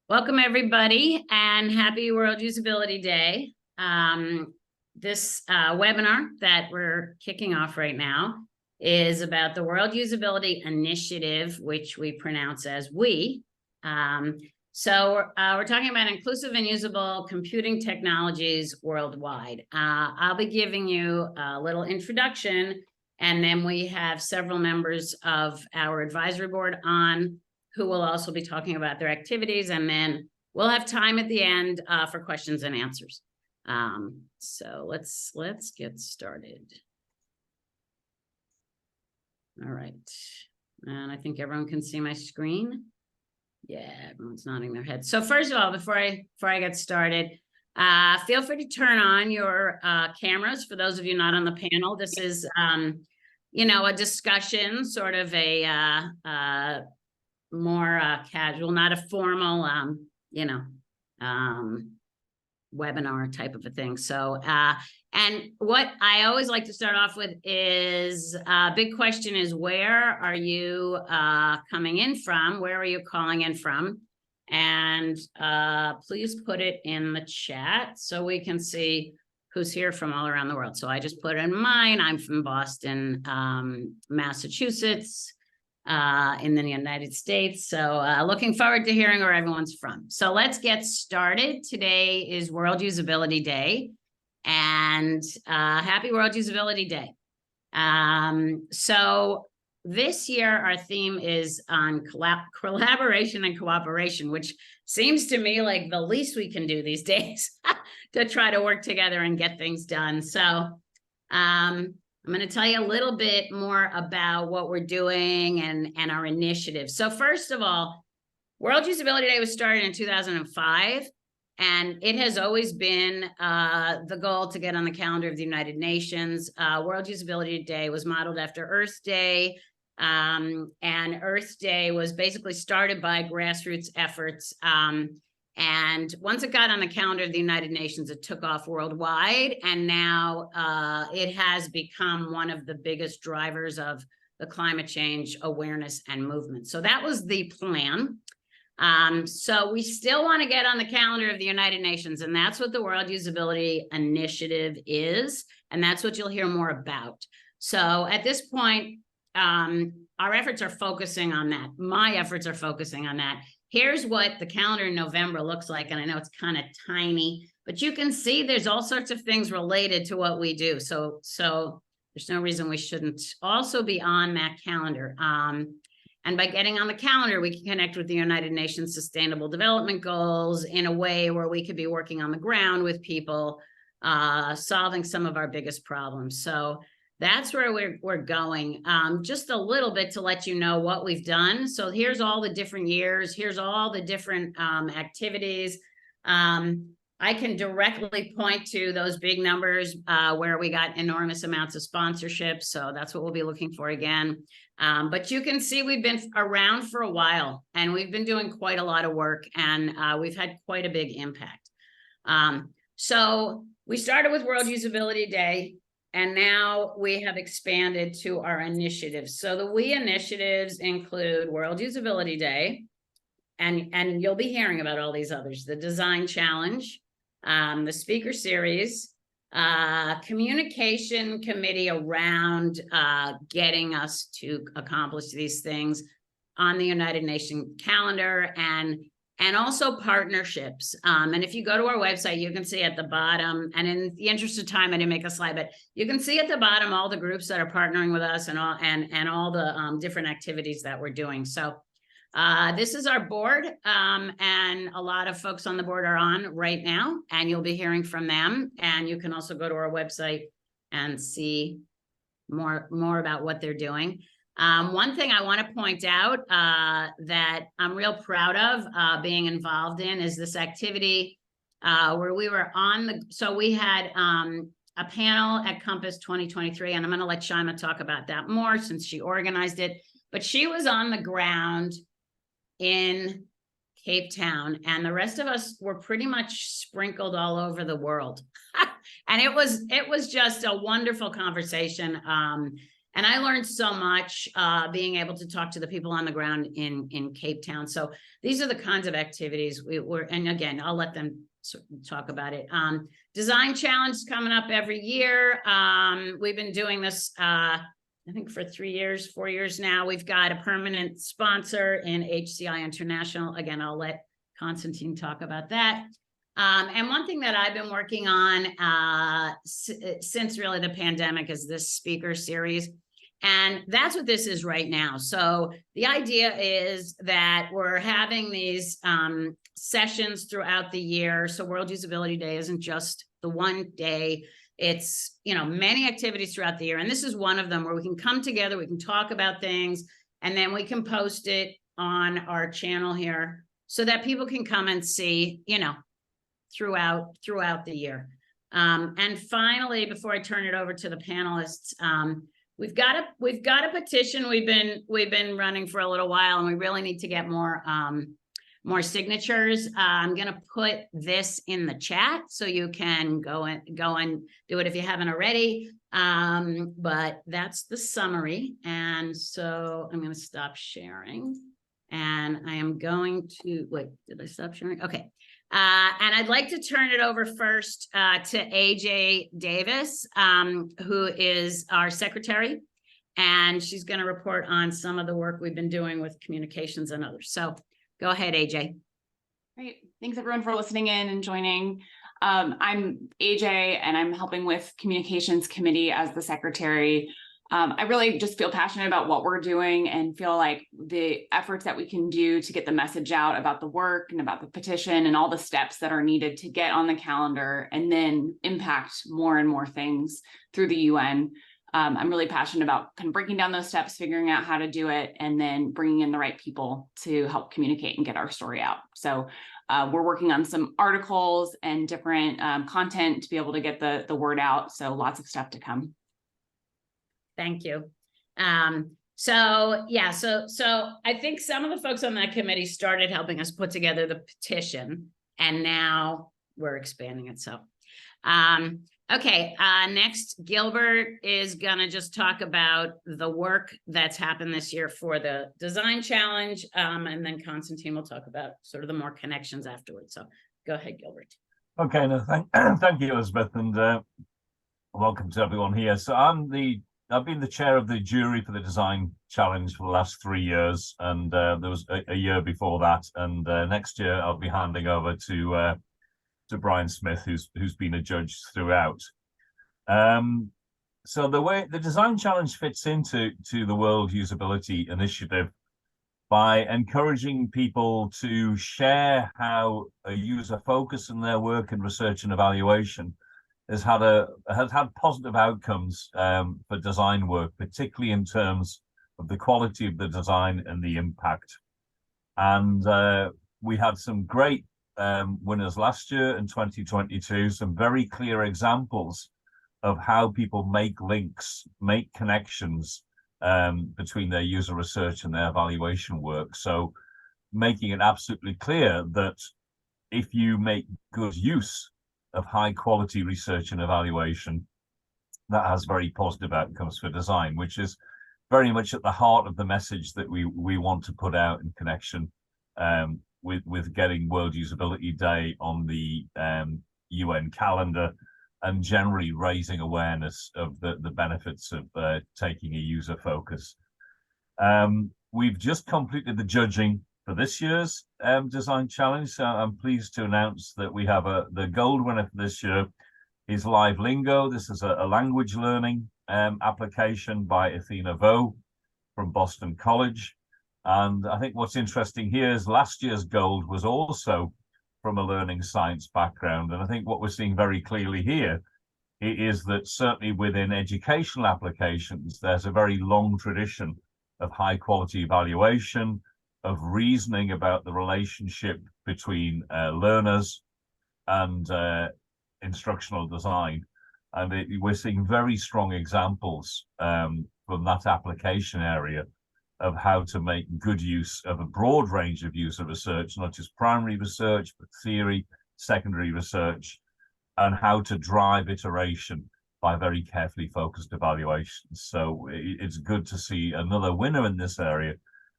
Welcome, everybody, and happy World Usability Day. This webinar that we're kicking off right now is about the World Usability Initiative, which we pronounce as WUI. We're talking about inclusive and usable computing technologies worldwide. I'll be giving you a little introduction, and then we have several members of our advisory board on who will also be talking about their activities, and then we'll have time at the end for questions and answers. So let's get started. All right, and I think everyone can see my screen. Yeah, everyone's nodding their head. So first of all, before I get started, feel free to turn on your cameras for those of you not on the panel. This is, a discussion, sort of a more casual, not a formal, webinar type of a thing. So, and what I always like to start off with is, big question is, where are you coming in from? Where are you calling in from? And please put it in the chat so we can see who's here from all around the world. So I just put in mine. I'm from Boston, Massachusetts, in the United States. So looking forward to hearing where everyone's from. So let's get started. Today is World Usability Day, and happy World Usability Day. So this year our theme is on collaboration and cooperation, which seems to me like the least we can do these days to try to work together and get things done. So I'm going to tell you a little bit more about what we're doing and our initiatives. So first of all, World Usability Day was started in 2005, and it has always been the goal to get on the calendar of the United Nations. World Usability Day was modeled after Earth Day, and Earth Day was basically started by grassroots efforts. And once it got on the calendar of the United Nations, it took off worldwide. And now it has become one of the biggest drivers of the climate change awareness and movement. So that was the plan. So we still want to get on the calendar of the United Nations, and that's what the World Usability Initiative is. And that's what you'll hear more about. So at this point, our efforts are focusing on that. My efforts are focusing on that. Here's what the calendar in November looks like, and I know it's kind of tiny, but you can see there's all sorts of things related to what we do. So there's no reason we shouldn't also be on that calendar. And by getting on the calendar, we can connect with the United Nations Sustainable Development Goals in a way where we could be working on the ground with people, solving some of our biggest problems. So that's where we're going. Just a little bit to let you know what we've done. So here's all the different years. Here's all the different activities. I can directly point to those big numbers where we got enormous amounts of sponsorship. So that's what we'll be looking for again. But you can see we've been around for a while, and we've been doing quite a lot of work, and we've had quite a big impact. So we started with World Usability Day, and now we have expanded to our initiatives. So the WUI initiatives include World Usability Day, and you'll be hearing about all these others: the Design Challenge, the Speaker Series, Communication Committee around getting us to accomplish these things on the United Nations calendar, and also partnerships. And if you go to our website, you can see at the bottom, and in the interest of time, I didn't make a slide, but you can see at the bottom all the groups that are partnering with us and all the different activities that we're doing. So this is our board, and a lot of folks on the board are on right now, and you'll be hearing from them. And you can also go to our website and see more about what they're doing. One thing I want to point out that I'm real proud of being involved in is this activity where we were so we had a panel at Compass 2023, and I'm going to let Shaima talk about that more since she organized it, but she was on the ground in Cape Town, and the rest of us were pretty much sprinkled all over the world. And it was just a wonderful conversation. And I learned so much being able to talk to the people on the ground in Cape Town. So these are the kinds of activities we were, and again, I'll let them talk about it. Design challenge is coming up every year. We've been doing this, I think for 4 years now. We've got a permanent sponsor in HCI International. Again, I'll let Constantine talk about that. And one thing that I've been working on since really the pandemic is this speaker series. And that's what this is right now. So the idea is that we're having these sessions throughout the year. So World Usability Day isn't just the one day. It's, you know, many activities throughout the year. And this is one of them where we can come together, we can talk about things, and then we can post it on our channel here so that people can come and see, you know, throughout the year. And finally, before I turn it over to the panelists, we've got a petition we've been running for a little while, and we really need to get more signatures. I'm going to put this in the chat so you can go and do it if you haven't already. But that's the summary. And so I'm going to stop sharing, and I am going to, wait, did I stop sharing? Okay. And I'd like to turn it over first to AJ Davis, who is our secretary, and she's going to report on some of the work we've been doing with communications and others. So go ahead, AJ. Great. Thanks everyone for listening in and joining. I'm AJ, and I'm helping with Communications Committee as the secretary. I really just feel passionate about what we're doing and feel like the efforts that we can do to get the message out about the work and about the petition and all the steps that are needed to get on the calendar and then impact more and more things through the UN. I'm really passionate about kind of breaking down those steps, figuring out how to do it, and then bringing in the right people to help communicate and get our story out. So we're working on some articles and different content to be able to get the word out. So lots of stuff to come. Thank you. So I think some of the folks on that committee started helping us put together the petition, and now we're expanding it. So, okay, next Gilbert is gonna just talk about the work that's happened this year for the design challenge, and then Constantine will talk about sort of the more connections afterwards. So go ahead, Gilbert. Okay, no, thank you, Elizabeth, and welcome to everyone here. So I've been the chair of the jury for the design challenge for the last 3 years, and there was a year before that. And next year I'll be handing over to Brian Smith, who's been a judge throughout. So the way the design challenge fits into the World Usability Initiative by encouraging people to share how a user focus in their work in research and evaluation has had positive outcomes for design work, particularly in terms of the quality of the design and the impact. And we had some great winners last year in 2022, some very clear examples of how people make links, make connections between their user research and their evaluation work. So making it absolutely clear that if you make good use of high quality research and evaluation, that has very positive outcomes for design, which is very much at the heart of the message that we want to put out in connection with getting World Usability Day on the UN calendar, and generally raising awareness of the benefits of taking a user focus. We've just completed the judging for this year's design challenge. So I'm pleased to announce that we have the gold winner for this year is Live Lingo. This is a language learning application by Athena Vo from Boston College. And I think what's interesting here is last year's gold was also from a learning science background. And I think what we're seeing very clearly here is that certainly within educational applications, there's a very long tradition of high quality evaluation, of reasoning about the relationship between learners and instructional design. And we're seeing very strong examples from that application area of how to make good use of a broad range of user research, not just primary research, but theory, secondary research, and how to drive iteration by very carefully focused evaluations. So it's good to see another winner in this area,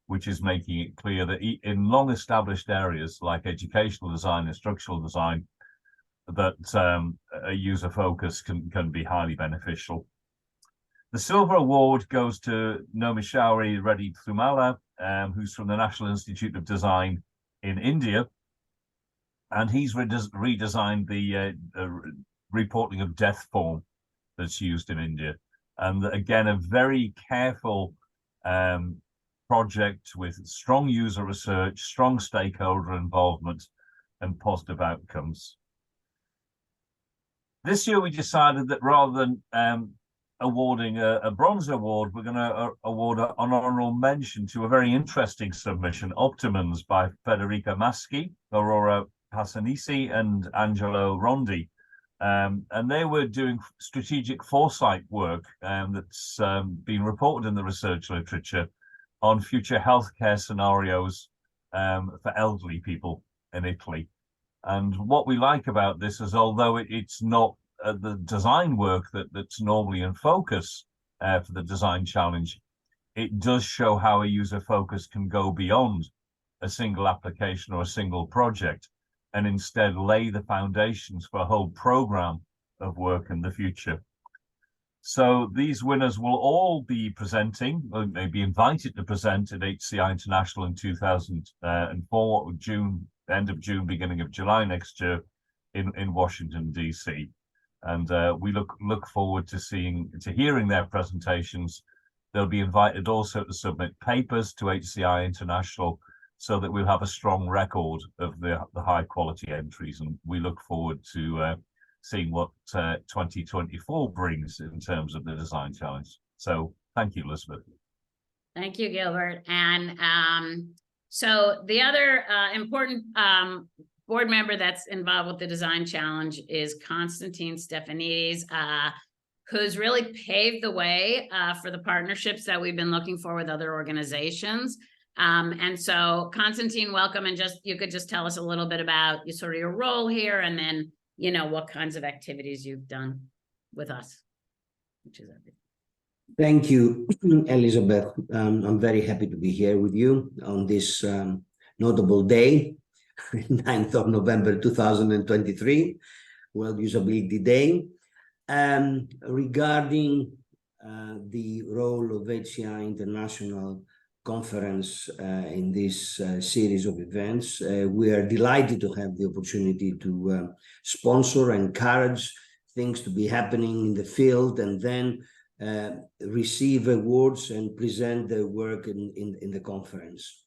which is making it clear that in long-established areas like educational design, instructional design, that a user focus can be highly beneficial. The Silver Award goes to Nomishauri Reddy Thumala, who's from the National Institute of Design in India, and he's redesigned the reporting of death form that's used in India. And again, a very careful project with strong user research, strong stakeholder involvement, and positive outcomes. This year, we decided that rather than awarding a bronze award, we're going to award an honorable mention to a very interesting submission, Optimums by Federica Maschi, Aurora Passanisi, and Angelo Rondi. And they were doing strategic foresight work that's been reported in the research literature on future healthcare scenarios for elderly people in Italy. And what we like about this is, although it's not the design work that's normally in focus for the design challenge, it does show how a user focus can go beyond a single application or a single project, and instead lay the foundations for a whole program of work in the future. So these winners will all be presenting, or may be invited to present at HCI International in 2004, June, end of June, beginning of July next year in Washington, DC. And we look forward to hearing their presentations. They'll be invited also to submit papers to HCI International, so that we'll have a strong record of the high quality entries. And we look forward to seeing what 2024 brings in terms of the design challenge. So thank you, Elizabeth. Thank you, Gilbert. And so the other important board member that's involved with the design challenge is Konstantin Stefanidis, who's really paved the way for the partnerships that we've been looking for with other organizations. And so Konstantin, welcome, and you could just tell us a little bit about your role here, and then, what kinds of activities you've done with us, which is everything. Thank you, Elizabeth. I'm very happy to be here with you on this notable day, 9th of November 2023, World Usability Day. Regarding the role of HCI International Conference in this series of events, we are delighted to have the opportunity to sponsor and encourage things to be happening in the field, and then receive awards and present their work in the conference.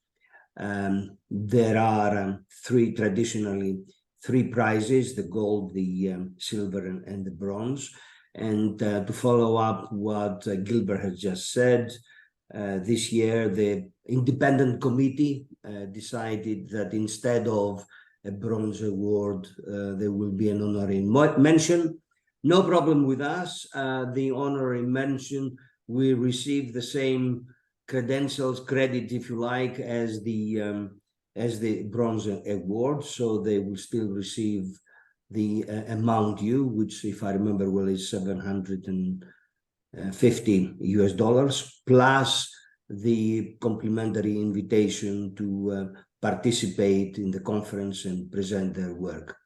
There are traditionally three prizes: the gold, the silver, and the bronze. And to follow up what Gilbert has just said, this year the independent committee decided that instead of a bronze award, there will be an honorary mention. No problem with us. The honorary mention will receive the same credentials, credit, if you like, as the bronze award. So they will still receive the amount due, which, if I remember well, is $750 plus the complimentary invitation to participate in the conference and present their work.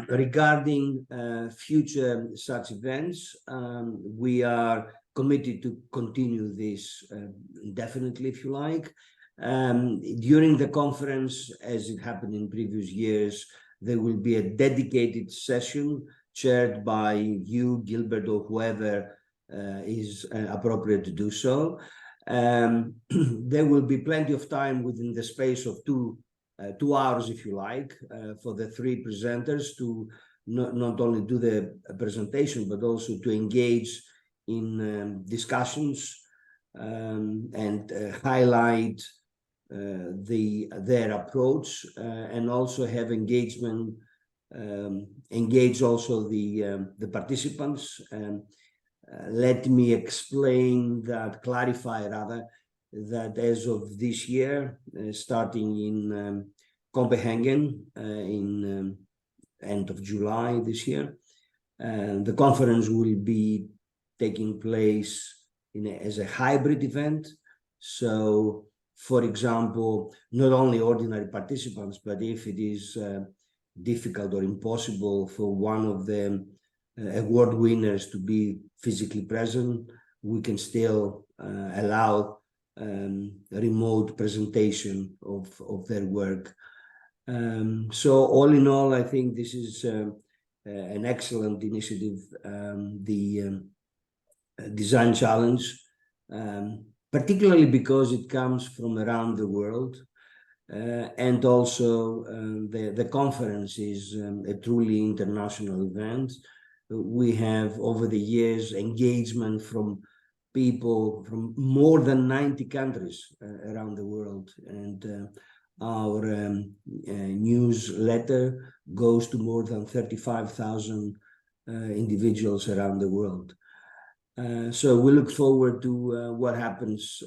Regarding future such events, we are committed to continue this indefinitely, if you like. During the conference, as it happened in previous years, there will be a dedicated session chaired by you, Gilbert, or whoever is appropriate to do so. There will be plenty of time within the space of 2 hours, if you like, for the three presenters to not only do the presentation, but also to engage in discussions and highlight their approach, and also have engagement, engage also the participants. Let me clarify rather, that as of this year, starting in Copenhagen in end of July this year, The conference will be taking place as a hybrid event. So, for example, not only ordinary participants, but if it is difficult or impossible for one of the award winners to be physically present, we can still allow remote presentation of their work. So all in all, I think this is an excellent initiative, the Design Challenge, particularly because it comes from around the world. And also the conference is a truly international event. We have over the years engagement from people from more than 90 countries around the world, and our newsletter goes to more than 35,000 individuals around the world. So we look forward to what happens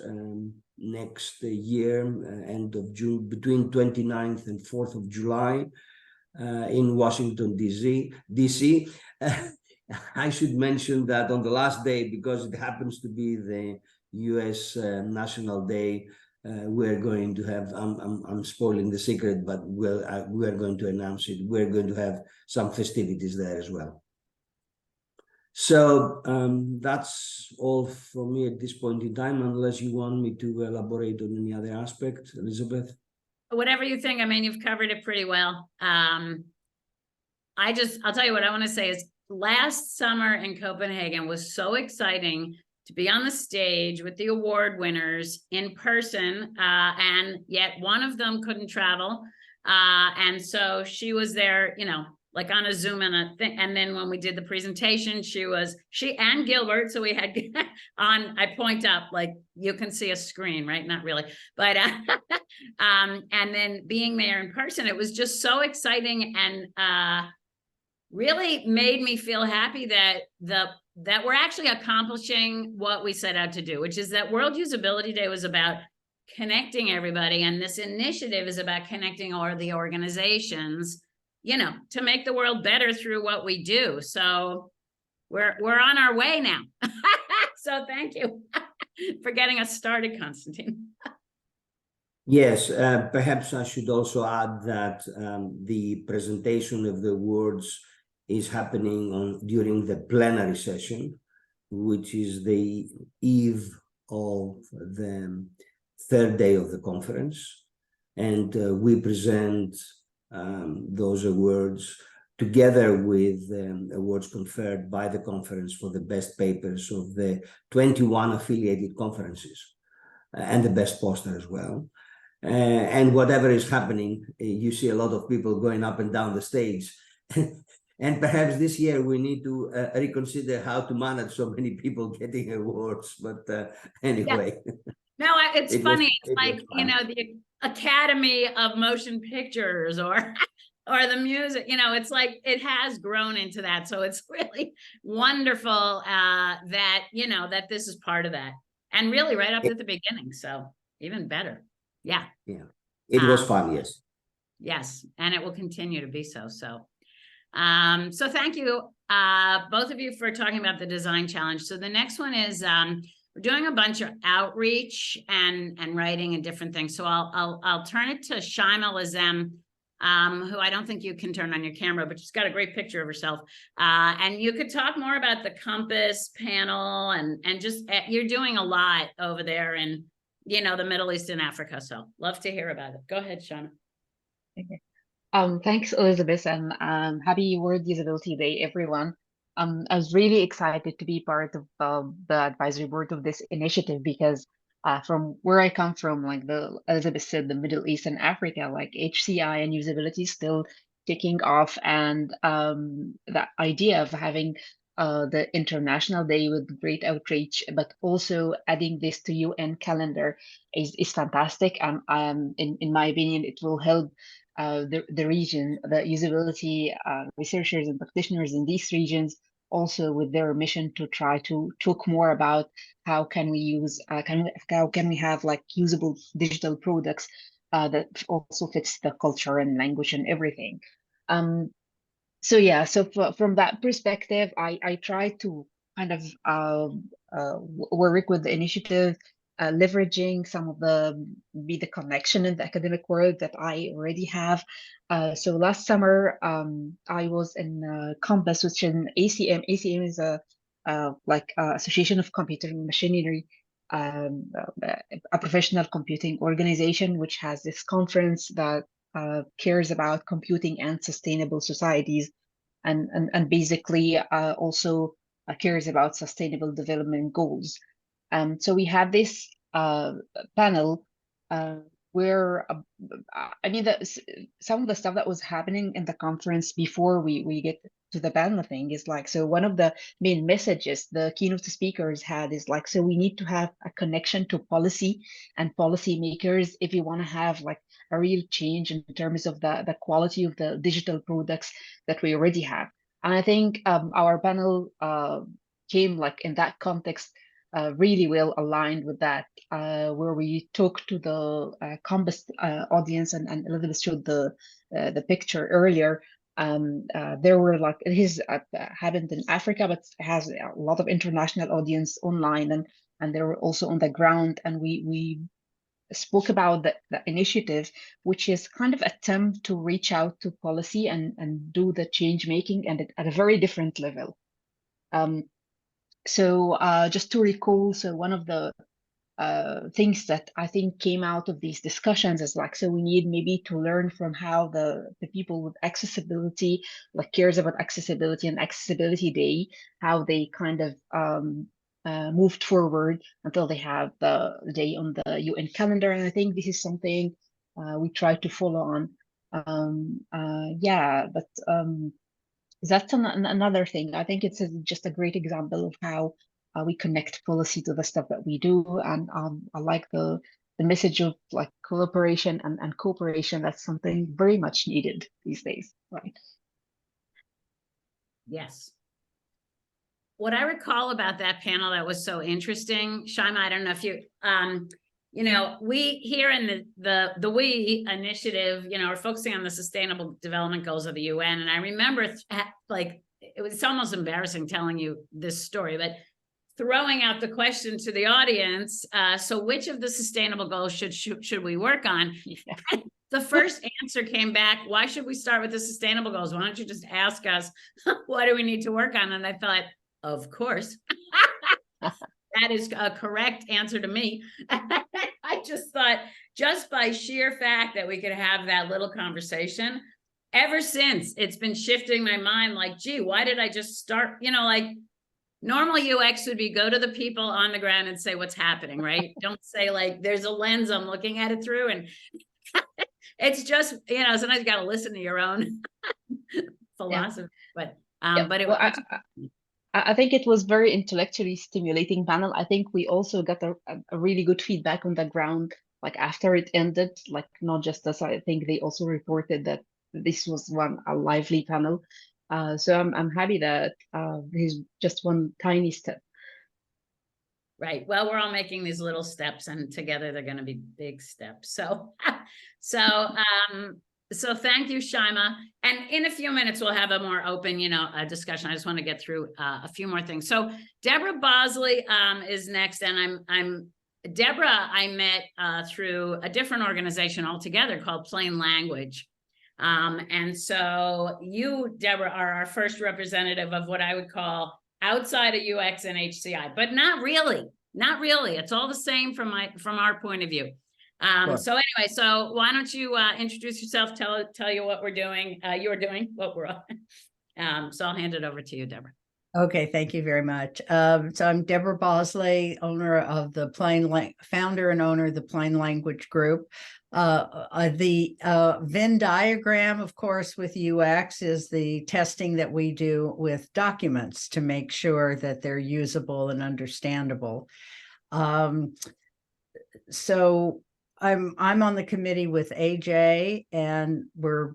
next year, end of June, between 29th and 4th of July in Washington, D.C. I should mention that on the last day, because it happens to be the U.S. National Day, we're going to have, I'm spoiling the secret, but we are going to announce it. We're going to have some festivities there as well. So that's all from me at this point in time, unless you want me to elaborate on any other aspect, Elizabeth. Whatever you think. I mean, you've covered it pretty well. I'll tell you what I want to say is last summer in Copenhagen was so exciting to be on the stage with the award winners in person, and yet one of them couldn't travel. And so she was there, you know, like on a Zoom and a thing. And then when we did the presentation, she and Gilbert. So we had on, I point up, like you can see a screen, right? Not really, but, and then being there in person, it was just so exciting and really made me feel happy that we're actually accomplishing what we set out to do, which is that World Usability Day was about connecting everybody. And this initiative is about connecting all the organizations, you know, to make the world better through what we do. So we're on our way now. So thank you for getting us started, Konstantin. Yes, perhaps I should also add that the presentation of the awards is happening during the plenary session, which is the eve of the third day of the conference. And we present those awards together with awards conferred by the conference for the best papers of the 21 affiliated conferences and the best poster as well. And whatever is happening, you see a lot of people going up and down the stage. And perhaps this year we need to reconsider how to manage so many people getting awards. But anyway. Yeah. No, it's funny. It's like, you know, the Academy of Motion Pictures or the music, you know, it's like it has grown into that. So it's really wonderful that, you know, that this is part of that. And really right up at the beginning. So even better. Yeah. Yeah. It was fun, yes. Yes. And it will continue to be so. So thank you, both of you, for talking about the design challenge. So the next one is we're doing a bunch of outreach and writing and different things. So I'll turn it to Shaima Lazem, who I don't think you can turn on your camera, but she's got a great picture of herself. And you could talk more about the Compass panel and just you're doing a lot over there in, you know, the Middle East and Africa. So love to hear about it. Go ahead, Shaima. Okay. Thanks, Elizabeth, and happy World Usability Day, everyone. I was really excited to be part of the advisory board of this initiative because from where I come from, like Elizabeth said, the Middle East and Africa, like HCI and usability is still taking off, and the idea of having the International Day with great outreach, but also adding this to UN calendar is fantastic. And in my opinion, it will help the region, the usability researchers and practitioners in these regions, also with their mission to try to talk more about how can we use, how can we have like usable digital products that also fits the culture and language and everything. So yeah, so from that perspective, I try to kind of work with the initiative, leveraging some of the connection in the academic world that I already have. So last summer, I was in Compass, which is an ACM. ACM is a Association of Computing Machinery, a professional computing organization, which has this conference that cares about computing and sustainable societies, and basically also cares about sustainable development goals. So we had this panel where I mean some of the stuff that was happening in the conference before we get to the panel thing is like, so one of the main messages the keynote speakers had is like, so we need to have a connection to policy and policymakers if we want to have like a real change in terms of the quality of the digital products that we already have. And I think our panel came like in that context really well aligned with that, where we talked to the Compass audience, and Elizabeth showed the picture earlier. There were like, his happened in Africa, but has a lot of international audience online, and they were also on the ground, and we spoke about the initiative, which is kind of attempt to reach out to policy and do the change making, and at a very different level. So just to recall, so one of the things that I think came out of these discussions is like, so we need maybe to learn from how the people with accessibility, like cares about accessibility and Accessibility Day, how they kind of moved forward until they have the day on the UN calendar. And I think this is something we try to follow on. Yeah, but that's another thing. I think it's just a great example of how we connect policy to the stuff that we do. And I like the message of like collaboration and cooperation. That's something very much needed these days, right? Yes. What I recall about that panel that was so interesting, Shaima, I don't know if you, we here in the WUI initiative, are focusing on the Sustainable Development Goals of the UN. And I remember like, it's almost embarrassing telling you this story, but throwing out the question to the audience, so which of the sustainable goals should we work on? Yeah. The first answer came back, why should we start with the sustainable goals? Why don't you just ask us, what do we need to work on? And I thought, of course. That is a correct answer to me. I just thought, just by sheer fact that we could have that little conversation, ever since it's been shifting my mind, like, gee, why did I just start, like, normal UX would be go to the people on the ground and say what's happening, right? Don't say like, there's a lens I'm looking at it through. And it's just, sometimes you got to listen to your own philosophy, but it well, was. I think it was very intellectually stimulating panel. I think we also got a really good feedback on the ground, like after it ended, like not just us. I think they also reported that this was a lively panel. So I'm happy that this is just one tiny step. Right. Well, we're all making these little steps, and together they're going to be big steps. So, so thank you, Shaima. And in a few minutes, we'll have a more open, a discussion. I just want to get through a few more things. So Deborah Bosley is next, and I'm Deborah. I met through a different organization altogether called PlainLanguage. And so you, Deborah, are our first representative of what I would call outside of UX and HCI, but not really. It's all the same from our point of view. Sure. So anyway, so why don't you introduce yourself, tell you what we're doing, you're doing, what we're on. So I'll hand it over to you, Deborah. Okay, thank you very much. So I'm Deborah Bosley, founder and owner of the PlainLanguage Group. The Venn diagram, of course, with UX is the testing that we do with documents to make sure that they're usable and understandable. So I'm on the committee with AJ, and we're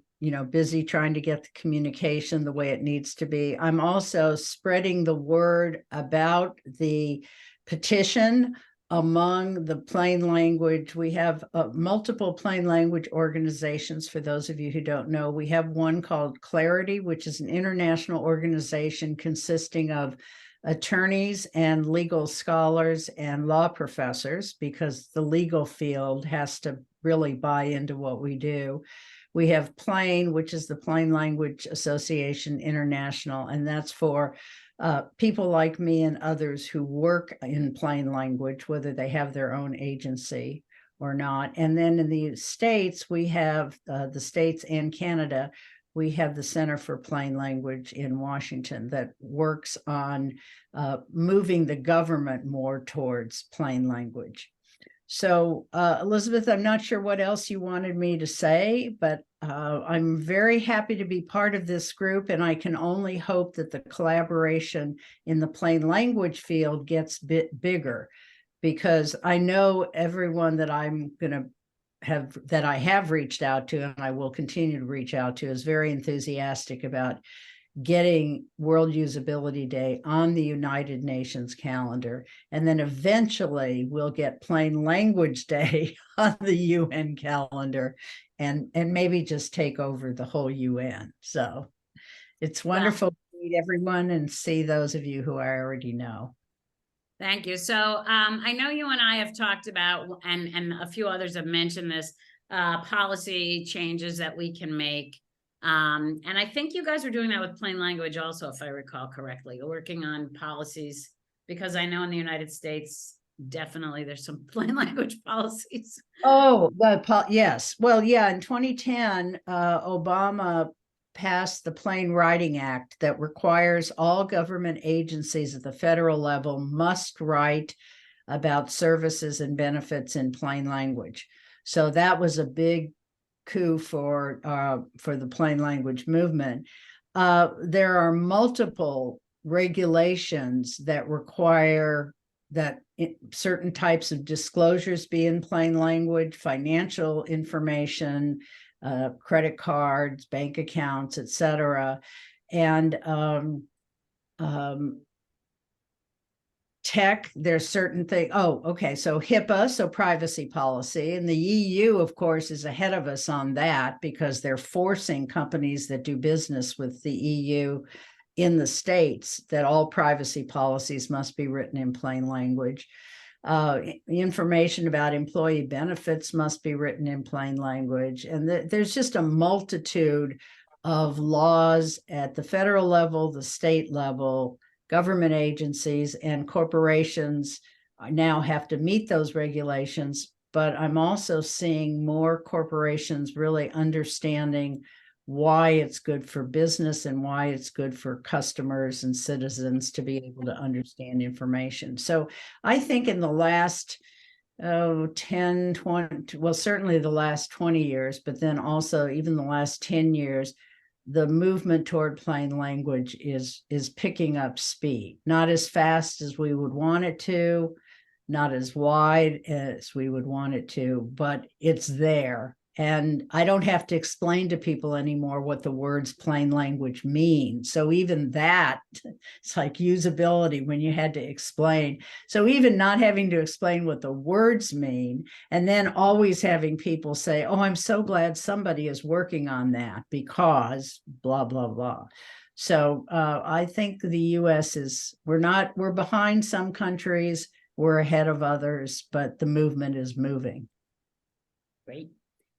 busy trying to get the communication the way it needs to be. I'm also spreading the word about the petition among the plain language, we have multiple plain language organizations. For those of you who don't know, we have one called Clarity, which is an international organization consisting of attorneys and legal scholars and law professors, because the legal field has to really buy into what we do. We have Plain, which is the Plain Language Association International, and that's for people like me and others who work in plain language, whether they have their own agency or not. And then in the States, we have the States and Canada, we have the Center for Plain Language in Washington that works on moving the government more towards plain language. So, Elizabeth, I'm not sure what else you wanted me to say, but I'm very happy to be part of this group, and I can only hope that the collaboration in the plain language field gets bigger, because I know everyone that I'm going to that I have reached out to, and I will continue to reach out to, is very enthusiastic about getting World Usability Day on the United Nations calendar. And then eventually we'll get Plain Language Day on the UN calendar, and maybe just take over the whole UN. So it's wonderful to meet everyone and see those of you who I already know. Thank you. So I know you and I have talked about, and a few others have mentioned this, policy changes that we can make. And I think you guys are doing that with plain language also, if I recall correctly. You're working on policies, because I know in the United States, definitely there's some plain language policies. Oh, yes. Well, yeah, in 2010, Obama passed the Plain Writing Act that requires all government agencies at the federal level must write about services and benefits in plain language. So that was a big coup for the plain language movement. There are multiple regulations that require that certain types of disclosures be in plain language, financial information, credit cards, bank accounts, etc. And tech, there's certain things. Oh, okay. So HIPAA, so privacy policy, and the EU, of course, is ahead of us on that, because they're forcing companies that do business with the EU in the States that all privacy policies must be written in plain language. Information about employee benefits must be written in plain language. And there's just a multitude of laws at the federal level, the state level, government agencies, and corporations now have to meet those regulations. But I'm also seeing more corporations really understanding why it's good for business and why it's good for customers and citizens to be able to understand information. So I think in the last 10, 20, well, certainly the last 20 years, but then also even the last 10 years, the movement toward plain language is picking up speed, not as fast as we would want it to, not as wide as we would want it to, but it's there. And I don't have to explain to people anymore what the words plain language mean. So even that, it's like usability when you had to explain. So even not having to explain what the words mean, and then always having people say, oh, I'm so glad somebody is working on that because blah, blah, blah. So I think the US we're behind some countries, we're ahead of others, but the movement is moving. Great.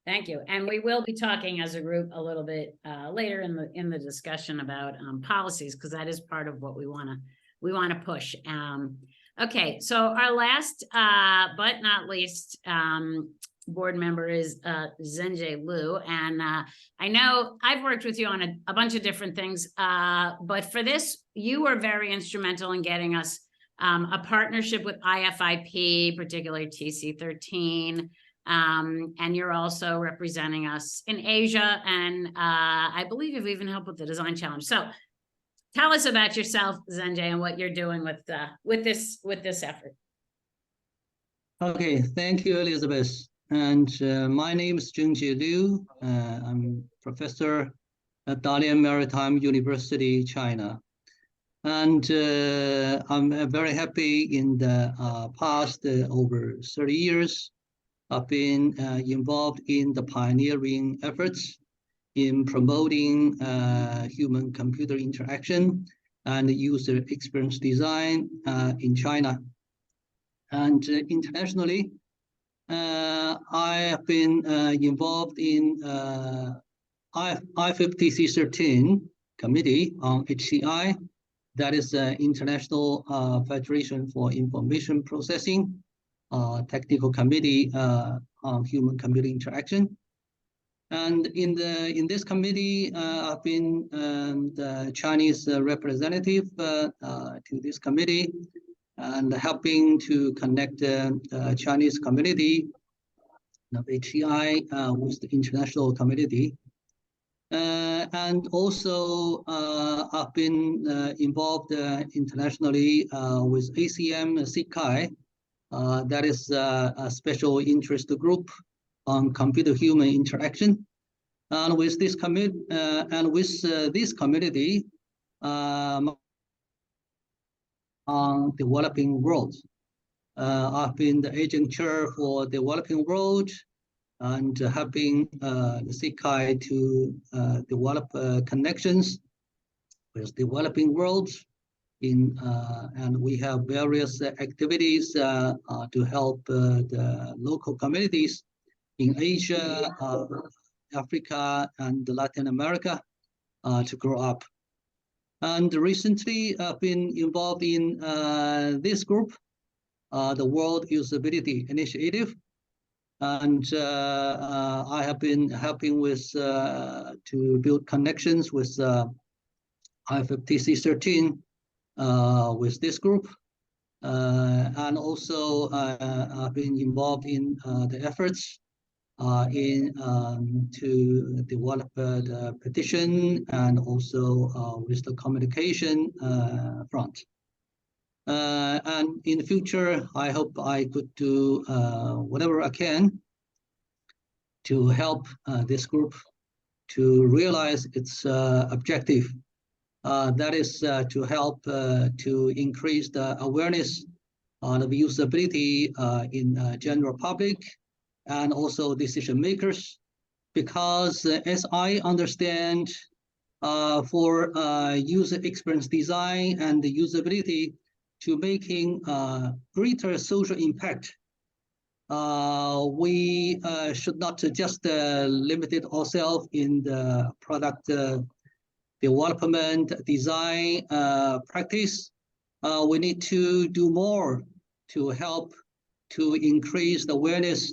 Thank you. And we will be talking as a group a little bit later in the discussion about policies, because that is part of what we want to push. Okay, so our last but not least board member is Zhenjie Liu, and I know I've worked with you on a bunch of different things, but for this, you were very instrumental in getting us a partnership with IFIP, particularly TC13. And you're also representing us in Asia, and I believe you've even helped with the design challenge. So tell us about yourself, Zhenjie, and what you're doing with this effort. Okay, thank you, Elizabeth. And my name is Zhenjie Liu. I'm professor at Dalian Maritime University, China. And I'm very happy in the past over 30 years. I've been involved in the pioneering efforts in promoting human-computer interaction and user experience design in China. And internationally, I have been involved in I-50C13 committee on HCI, that is the International Federation for Information Processing, technical committee on human-computer interaction. And in this committee, I've been the Chinese representative to this committee, and helping to connect the Chinese community of HCI with the international community. And also, I've been involved internationally with ACM SICAI, that is a special interest group on computer-human interaction. And with this community on developing world. I've been the agent chair for developing world, and helping the SICAI to develop connections with developing worlds and we have various activities to help the local communities in Asia, Africa, and Latin America to grow up. And recently, I've been involved in this group, the World Usability Initiative, and I have been helping with to build connections with I-50C13 with this group, and also I've been involved in the efforts to develop the petition, and also with the communication front. And in the future, I hope I could do whatever I can to help this group to realize its objective. That is to help to increase the awareness of usability in general public and also decision makers. Because as I understand, for user experience design and the usability to making greater social impact, we should not just limit ourselves in the product development, design, practice. We need to do more to help to increase the awareness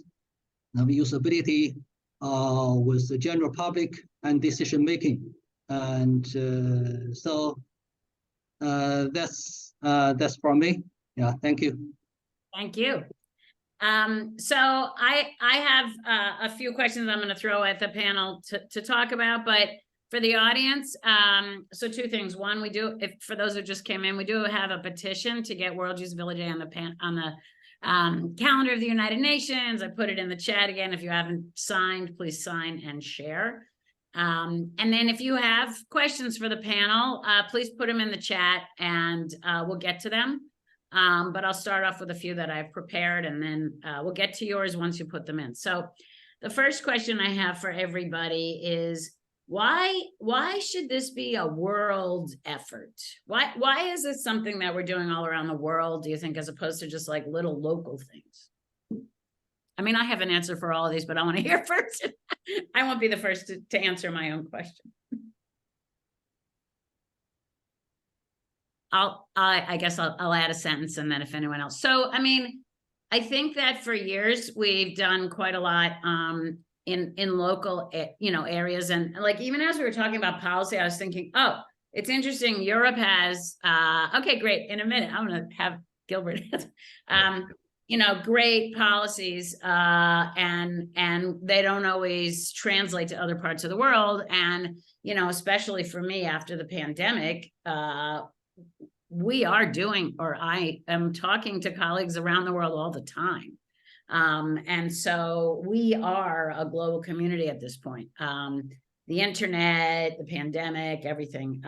of usability with the general public and decision making. And so that's from me. Yeah, thank you. Thank you. So I have a few questions I'm going to throw at the panel to talk about, but for the audience, so two things. One, we do, if for those who just came in, we do have a petition to get World Usability on the calendar of the United Nations. I put it in the chat again. If you haven't signed, please sign and share. And then if you have questions for the panel, please put them in the chat, and we'll get to them. But I'll start off with a few that I've prepared, and then we'll get to yours once you put them in. So the first question I have for everybody is, why should this be a world effort? Why is this something that we're doing all around the world, do you think, as opposed to just like little local things? I mean, I have an answer for all of these, but I want to hear first. I won't be the first to answer my own question. I guess I'll add a sentence, and then if anyone else. So, I mean, I think that for years we've done quite a lot in local, areas. And like, even as we were talking about policy, I was thinking, oh, it's interesting. Europe has, okay, great. In a minute, I'm going to have Gilbert, great policies, and they don't always translate to other parts of the world. And, especially for me after the pandemic, we are doing, or I am talking to colleagues around the world all the time. And so we are a global community at this point. The internet, the pandemic, everything.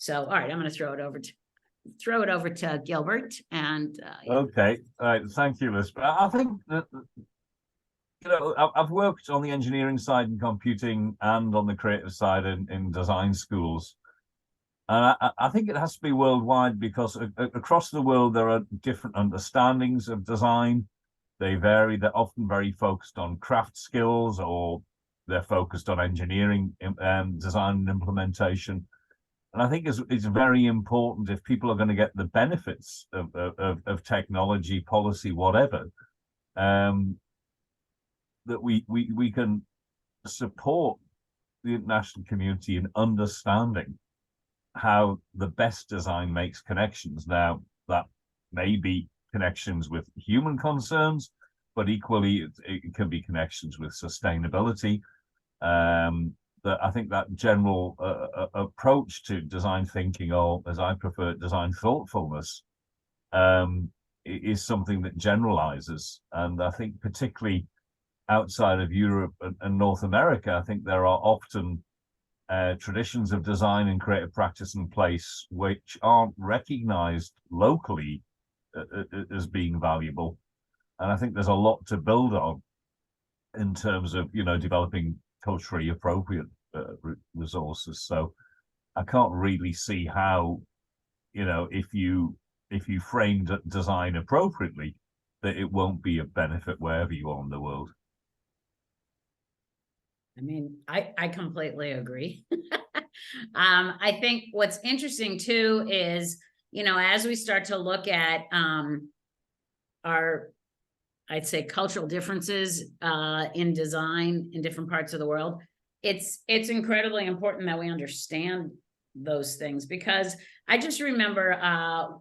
So, all right, I'm going to throw it over to Gilbert. And Okay, all right, thank you, Liz. I think that, you know, I've worked on the engineering side in computing and on the creative side in design schools. And I think it has to be worldwide, because across the world, there are different understandings of design. They vary. They're often very focused on craft skills, or they're focused on engineering, design and implementation. And I think it's very important, if people are going to get the benefits of technology, policy, whatever, that we can support the international community in understanding how the best design makes connections. Now, that may be connections with human concerns, but equally it can be connections with sustainability. That I think that general approach to design thinking, or as I prefer, design thoughtfulness, is something that generalizes. And I think particularly outside of Europe and North America, I think there are often traditions of design and creative practice in place which aren't recognized locally as being valuable. And I think there's a lot to build on in terms of, you know, developing culturally appropriate resources. So I can't really see how, you know, if you framed design appropriately, that it won't be of benefit wherever you are in the world. I mean, I completely agree. I think what's interesting too is, you know, as we start to look at our, I'd say, cultural differences in design in different parts of the world, it's incredibly important that we understand those things, because I just remember,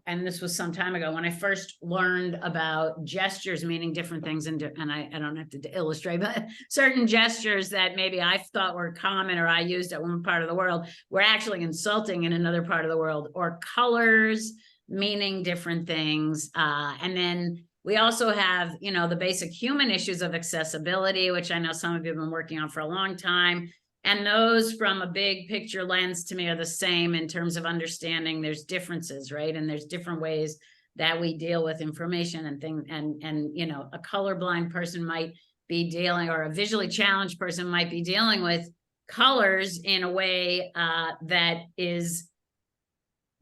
and this was some time ago, when I first learned about gestures meaning different things, and I don't have to illustrate, but certain gestures that maybe I thought were common or I used at one part of the world were actually insulting in another part of the world, or colors meaning different things. And then we also have, you know, the basic human issues of accessibility, which I know some of you have been working on for a long time. And those, from a big picture lens, to me are the same in terms of understanding there's differences, right? And there's different ways that we deal with information and things. And you know, a colorblind person might be dealing, or a visually challenged person might be dealing with colors in a way that is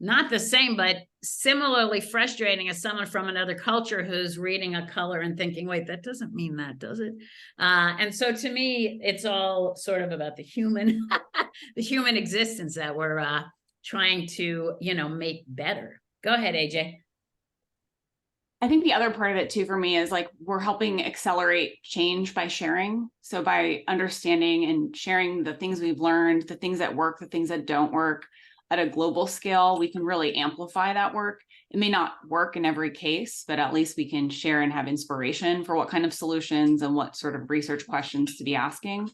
not the same, but similarly frustrating as someone from another culture who's reading a color and thinking, wait, that doesn't mean that, does it? And so to me, it's all sort of about the human, the human existence that we're trying to, you know, make better. Go ahead, AJ. I think the other part of it too, for me, is like, we're helping accelerate change by sharing. So by understanding and sharing the things we've learned, the things that work, the things that don't work, at a global scale, we can really amplify that work. It may not work in every case, but at least we can share and have inspiration for what kind of solutions and what sort of research questions to be asking.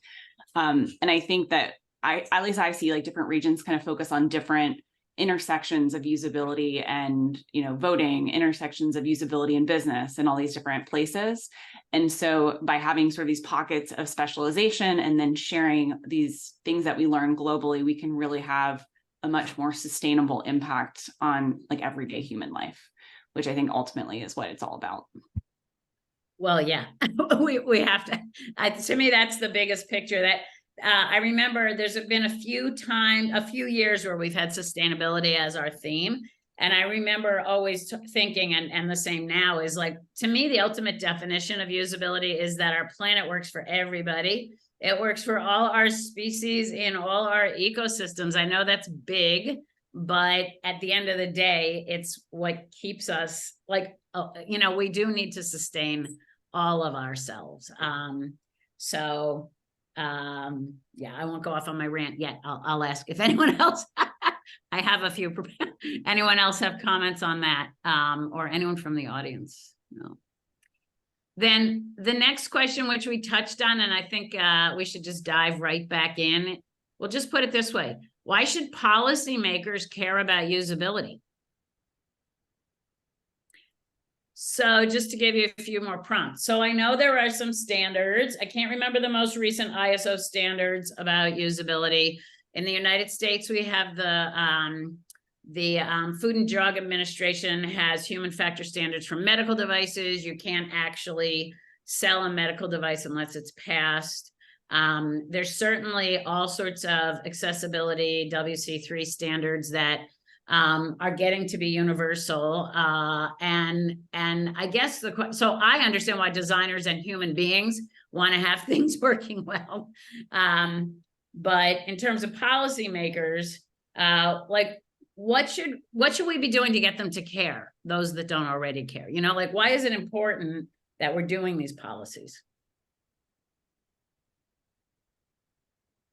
And I think that at least I see like different regions kind of focus on different intersections of usability and, you know, voting, intersections of usability in business, and all these different places. And so by having sort of these pockets of specialization and then sharing these things that we learn globally, we can really have a much more sustainable impact on like everyday human life, which I think ultimately is what it's all about. Well, yeah, we have to, to me, that's the biggest picture. That I remember there's been a few years where we've had sustainability as our theme. And I remember always thinking, and the same now, is like, to me, the ultimate definition of usability is that our planet works for everybody. It works for all our species in all our ecosystems. I know that's big, but at the end of the day, it's what keeps us, like, you know, we do need to sustain all of ourselves. Yeah, I won't go off on my rant yet. I'll ask if anyone else, I have a few, anyone else have comments on that, or anyone from the audience? No. Then the next question, which we touched on, and I think we should just dive right back in. We'll just put it this way. Why should policymakers care about usability? So just to give you a few more prompts. So I know there are some standards. I can't remember the most recent ISO standards about usability. In the United States, we have the The Food and Drug Administration has human factor standards for medical devices. You can't actually sell a medical device unless it's passed. There's certainly all sorts of accessibility WC3 standards that are getting to be universal. And I guess so I understand why designers and human beings want to have things working well. But in terms of policymakers, like what should we be doing to get them to care, those that don't already care? You know, like, why is it important that we're doing these policies?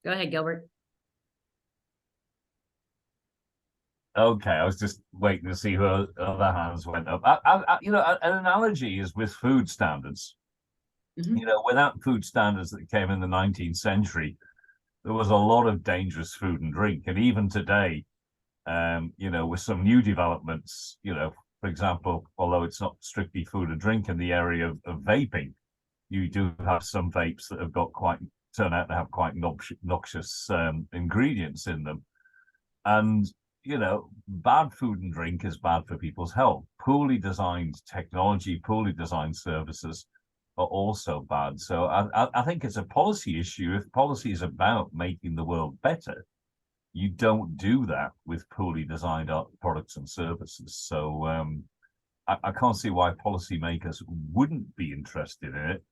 Go ahead, Gilbert. Okay, I was just waiting to see who other hands went up. You know, an analogy is with food standards. Mhm. You know, without food standards that came in the 19th century, there was a lot of dangerous food and drink. And even today, you know, with some new developments, you know, for example, although it's not strictly food and drink in the area of vaping, you do have some vapes that have got turn out to have quite noxious ingredients in them. And, you know, bad food and drink is bad for people's health. Poorly designed technology, poorly designed services are also bad. So I think it's a policy issue. If policy is about making the world better, you don't do that with poorly designed products and services. So I can't see why policymakers wouldn't be interested in it,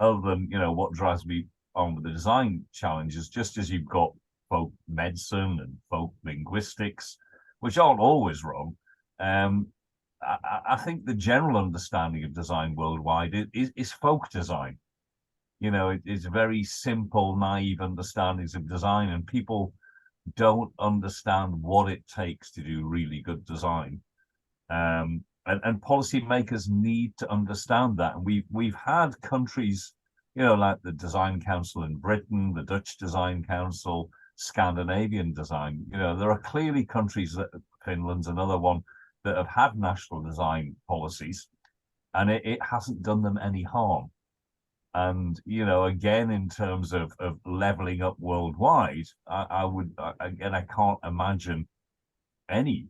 other than, you know, what drives me on with the design challenges, just as you've got folk medicine and folk linguistics, which aren't always wrong. I think the general understanding of design worldwide is folk design. You know, it's very simple, naive understandings of design, and people don't understand what it takes to do really good design. And policymakers need to understand that. And we've had countries, you know, like the Design Council in Britain, the Dutch Design Council, Scandinavian design. You know, there are clearly countries, that Finland's another one, that have had national design policies, and it hasn't done them any harm. And, you know, again, in terms of leveling up worldwide, I can't imagine any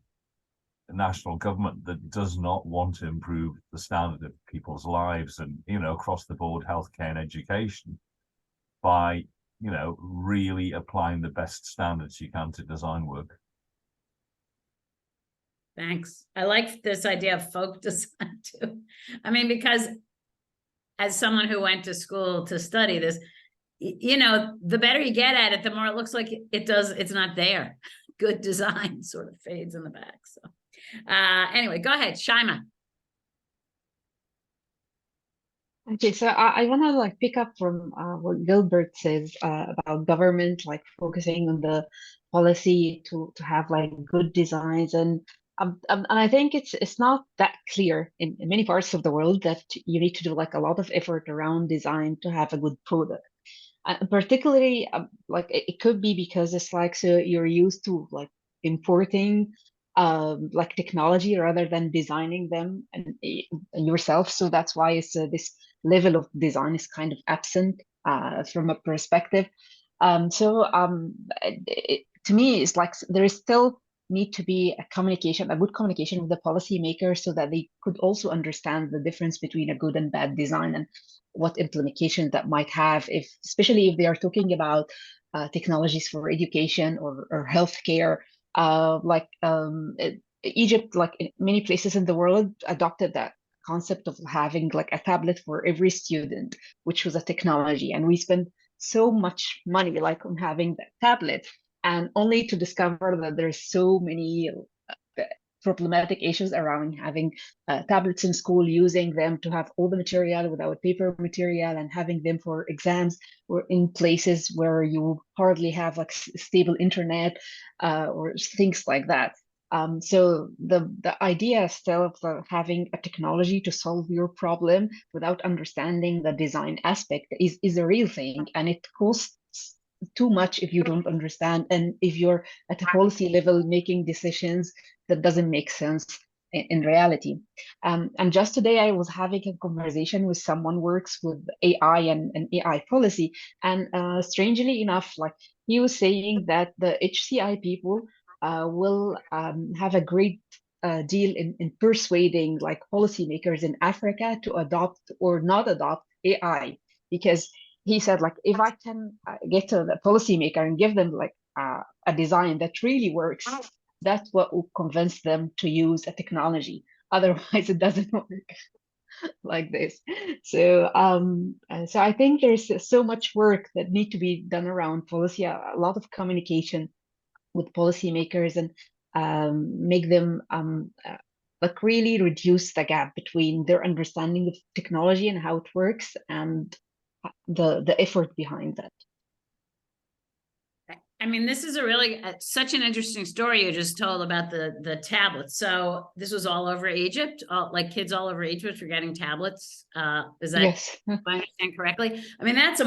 national government that does not want to improve the standard of people's lives and, you know, across the board healthcare and education by, you know, really applying the best standards you can to design work. Thanks. I like this idea of folk design too. I mean, because as someone who went to school to study this, you know, the better you get at it, the more it looks like it's not there. Good design sort of fades in the back. So anyway, go ahead, Shaima. Okay, so I want to like pick up from what Gilbert says about government like focusing on the policy to have like good designs, and I think it's not that clear in many parts of the world that you need to do like a lot of effort around design to have a good product. Particularly like it could be because it's like, so you're used to like importing like technology rather than designing them and yourself, so that's why it's this level of design is kind of absent from a perspective. To me, it's like there is still need to be a good communication with the policymakers so that they could also understand the difference between a good and bad design and what implication that might have, especially if they are talking about technologies for education or healthcare. Egypt, like in many places in the world, adopted that concept of having like a tablet for every student, which was a technology, and we spent so much money like on having that tablet, and only to discover that there's so many problematic issues around having tablets in school, using them to have all the material without paper material, and having them for exams or in places where you hardly have like stable internet or things like that. So the idea still of having a technology to solve your problem without understanding the design aspect is a real thing, and it costs too much if you don't understand, and if you're at a policy level making decisions that doesn't make sense in reality. And just today I was having a conversation with someone who works with AI and AI policy, and strangely enough, like he was saying that the HCI people will have a great deal in persuading like policymakers in Africa to adopt or not adopt AI, because he said like if I can get to the policymaker and give them like a design that really works, that's what will convince them to use a technology. Otherwise, it doesn't work like this. So so I think there's so much work that need to be done around policy, a lot of communication with policymakers, and make them like really reduce the gap between their understanding of technology and how it works and the effort behind that. I mean, this is a really such an interesting story you just told about the tablets. So this was all over Egypt, like kids all over Egypt were getting tablets. Is that, Yes. if I understand correctly? I mean, that's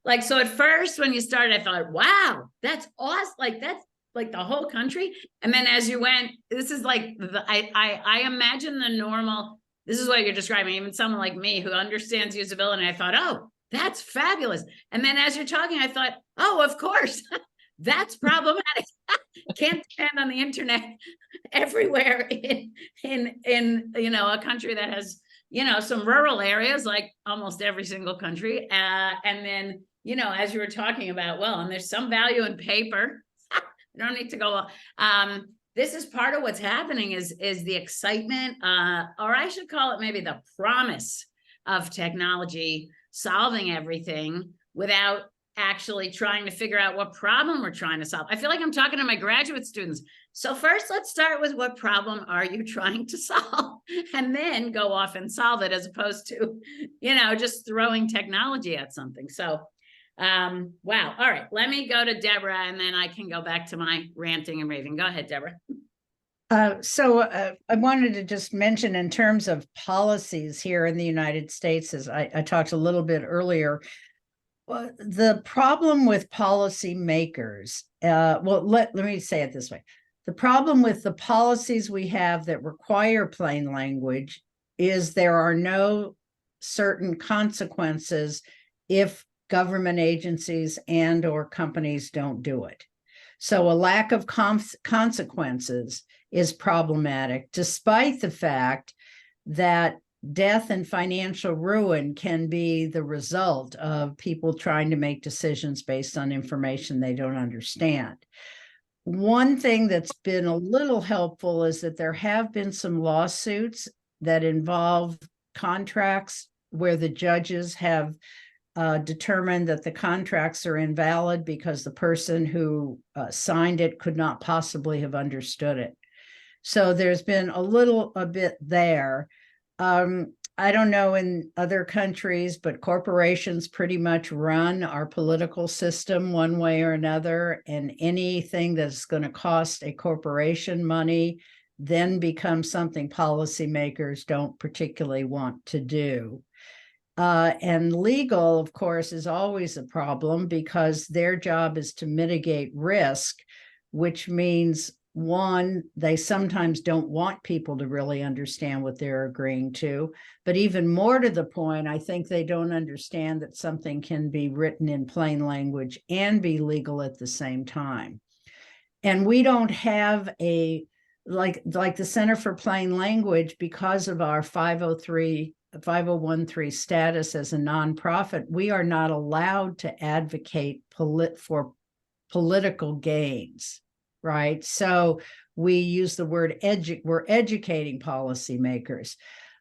like, so at first when you started, I thought, wow, that's awesome. Like that's like the whole country. And then as you went, this is like I imagine the normal. This is what you're describing. Even someone like me who understands usability, I thought, oh, that's fabulous. And then as you're talking, I thought, oh, of course. That's problematic. Can't depend on the internet everywhere in you know, a country that has, you know, some rural areas like almost every single country. And then, you know, as you were talking about, well, and there's some value in paper. You don't need to go. This is part of what's happening is the excitement, or I should call it maybe the promise of technology solving everything without actually trying to figure out what problem we're trying to solve. I feel like I'm talking to my graduate students. So first, let's start with what problem are you trying to solve, and then go off and solve it, as opposed to, you know, just throwing technology at something. So, wow. All right, let me go to Deborah, and then I can go back to my ranting and raving. Go ahead, Deborah. So I wanted to just mention in terms of policies here in the United States, as I talked a little bit earlier, well, the problem with policymakers, well, let me say it this way. The problem with the policies we have that require plain language is there are no certain consequences if government agencies and or companies don't do it. So a lack of consequences is problematic, despite the fact that death and financial ruin can be the result of people trying to make decisions based on information they don't understand. One thing that's been a little helpful is that there have been some lawsuits that involve contracts where the judges have determined that the contracts are invalid because the person who signed it could not possibly have understood it. So there's been a bit there. I don't know in other countries, but corporations pretty much run our political system one way or another, and anything that's going to cost a corporation money then becomes something policymakers don't particularly want to do. And legal, of course, is always a problem because their job is to mitigate risk, which means, one, they sometimes don't want people to really understand what they're agreeing to. But even more to the point, I think they don't understand that something can be written in plain language and be legal at the same time. And we don't have a, like the Center for Plain Language, because of our 5013 status as a nonprofit, we are not allowed to advocate for political gains. Right. So we use the word we're educating policymakers.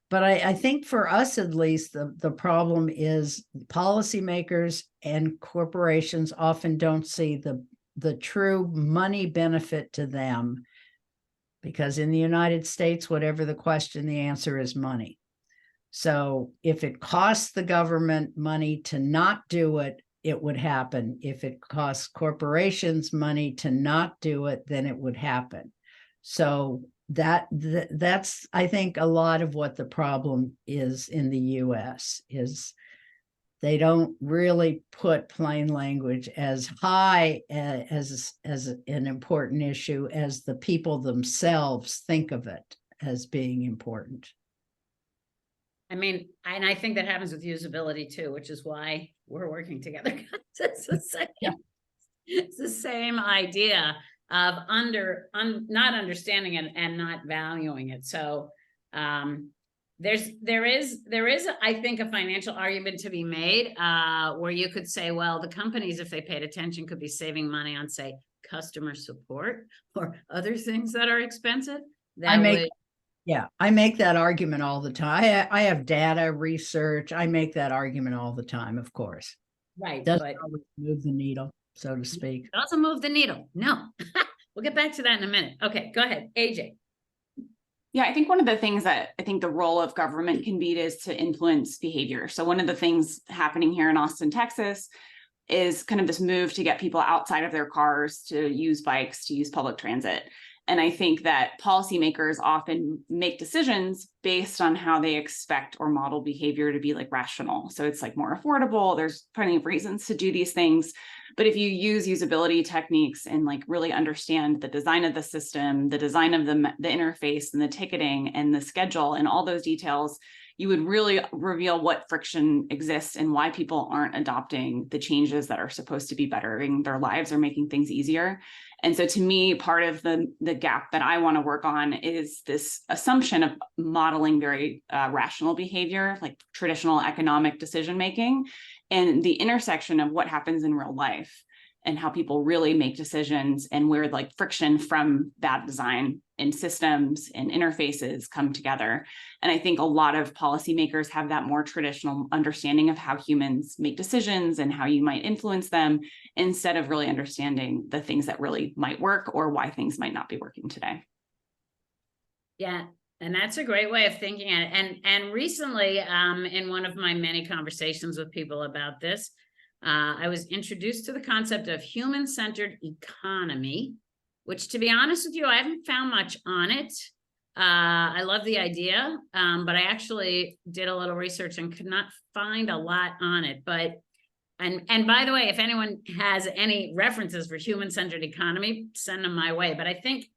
But I think for us, at least, the problem is policymakers and corporations often don't see the true money benefit to them, because in the United States, whatever the question, the answer is money. So if it costs the government money to not do it, it would happen. If it costs corporations money to not do it, then it would happen. So that's, I think, a lot of what the problem is in the US, is they don't really put plain language as high as an important issue as the people themselves think of it as being important. I mean, and I think that happens with usability too, which is why we're working together. It's the same idea. of not understanding it and not valuing it. So there is I think a financial argument to be made where you could say, well, the companies, if they paid attention, could be saving money on, say, customer support or other things that are expensive. I make that argument all the time. I have data research. I make that argument all the time, of course. Right, Doesn't but always move the needle, so to speak. doesn't move the needle. No. We'll get back to that in a minute. Okay, go ahead, AJ. Yeah, I think one of the things that I think the role of government can be is to influence behavior. So one of the things happening here in Austin, Texas, is kind of this move to get people outside of their cars to use bikes, to use public transit. And I think that policymakers often make decisions based on how they expect or model behavior to be like rational. So it's like more affordable. There's plenty of reasons to do these things. But if you use usability techniques and like really understand the design of the system, the design of the interface and the ticketing and the schedule and all those details, you would really reveal what friction exists and why people aren't adopting the changes that are supposed to be bettering their lives or making things easier. And so to me, part of the gap that I want to work on is this assumption of modeling very rational behavior, like traditional economic decision-making, and the intersection of what happens in real life and how people really make decisions and where like friction from bad design and systems and interfaces come together. And I think a lot of policymakers have that more traditional understanding of how humans make decisions and how you might influence them, instead of really understanding the things that really might work or why things might not be working today. Yeah, and that's a great way of thinking at it. And recently, in one of my many conversations with people about this, I was introduced to the concept of human-centered economy, which, to be honest with you, I haven't found much on it. I love the idea, but I actually did a little research and could not find a lot on it. But and by the way, if anyone has any references for human-centered economy, send them my way. But I think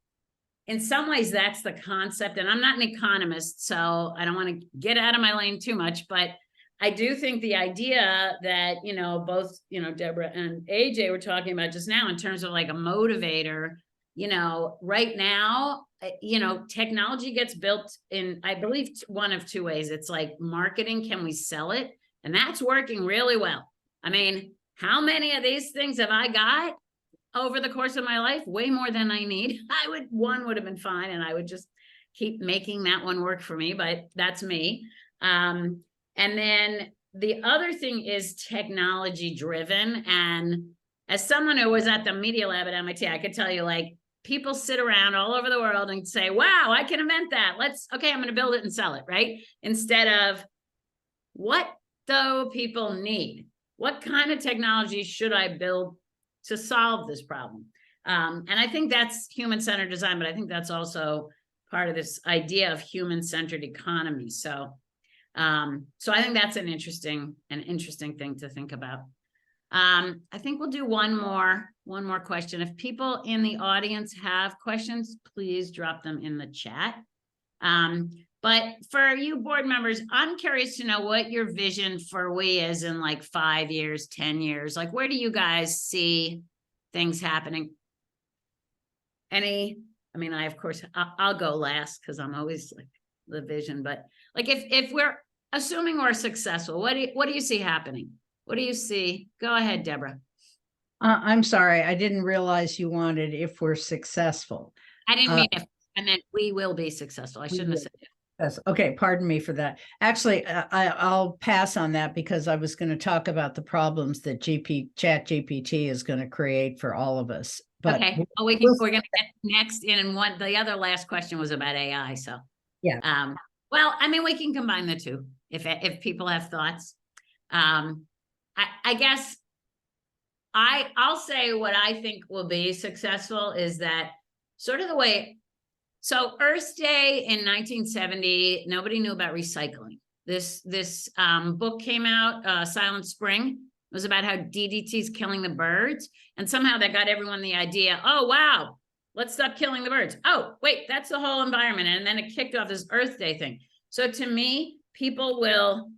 in some ways that's the concept, and I'm not an economist, so I don't want to get out of my lane too much, but I do think the idea that, both, Deborah and AJ were talking about just now in terms of like a motivator, right now, technology gets built in, I believe, one of two ways. It's like marketing, can we sell it? And that's working really well. I mean, how many of these things have I got over the course of my life? Way more than I need. One would have been fine, and I would just keep making that one work for me, but that's me. And then the other thing is technology driven. And as someone who was at the Media Lab at MIT, I could tell you, like, people sit around all over the world and say, wow, I can invent that. Okay, I'm going to build it and sell it, right? Instead of, what do people need? What kind of technology should I build to solve this problem? And I think that's human-centered design, but I think that's also part of this idea of human-centered economy. So I think that's an interesting thing to think about. I think we'll do one more question. If people in the audience have questions, please drop them in the chat. But for you board members, I'm curious to know what your vision for WUI is in like 5 years, 10 years. Like, where do you guys see things happening? Of course, I'll go last because I'm always like the vision, but like if we're assuming we're successful, what do you see happening? What do you see? Go ahead, Deborah. I'm sorry, I didn't realize you wanted if we're successful. I didn't mean if, I meant we will be successful. I shouldn't have said it. Yes. Okay, pardon me for that. Actually, I'll pass on that because I was going to talk about the problems that ChatGPT is going to create for all of us. But okay, we're going to get next in, and the other last question was about AI. So yeah. Well, we can combine the two if people have thoughts. I guess I'll say what I think will be successful is that sort of the way. So Earth Day in 1970, nobody knew about recycling. This book came out, Silent Spring. It was about how DDT is killing the birds. And somehow that got everyone the idea, oh, wow, let's stop killing the birds. Oh, wait, that's the whole environment. And then it kicked off this Earth Day thing. So to me, people will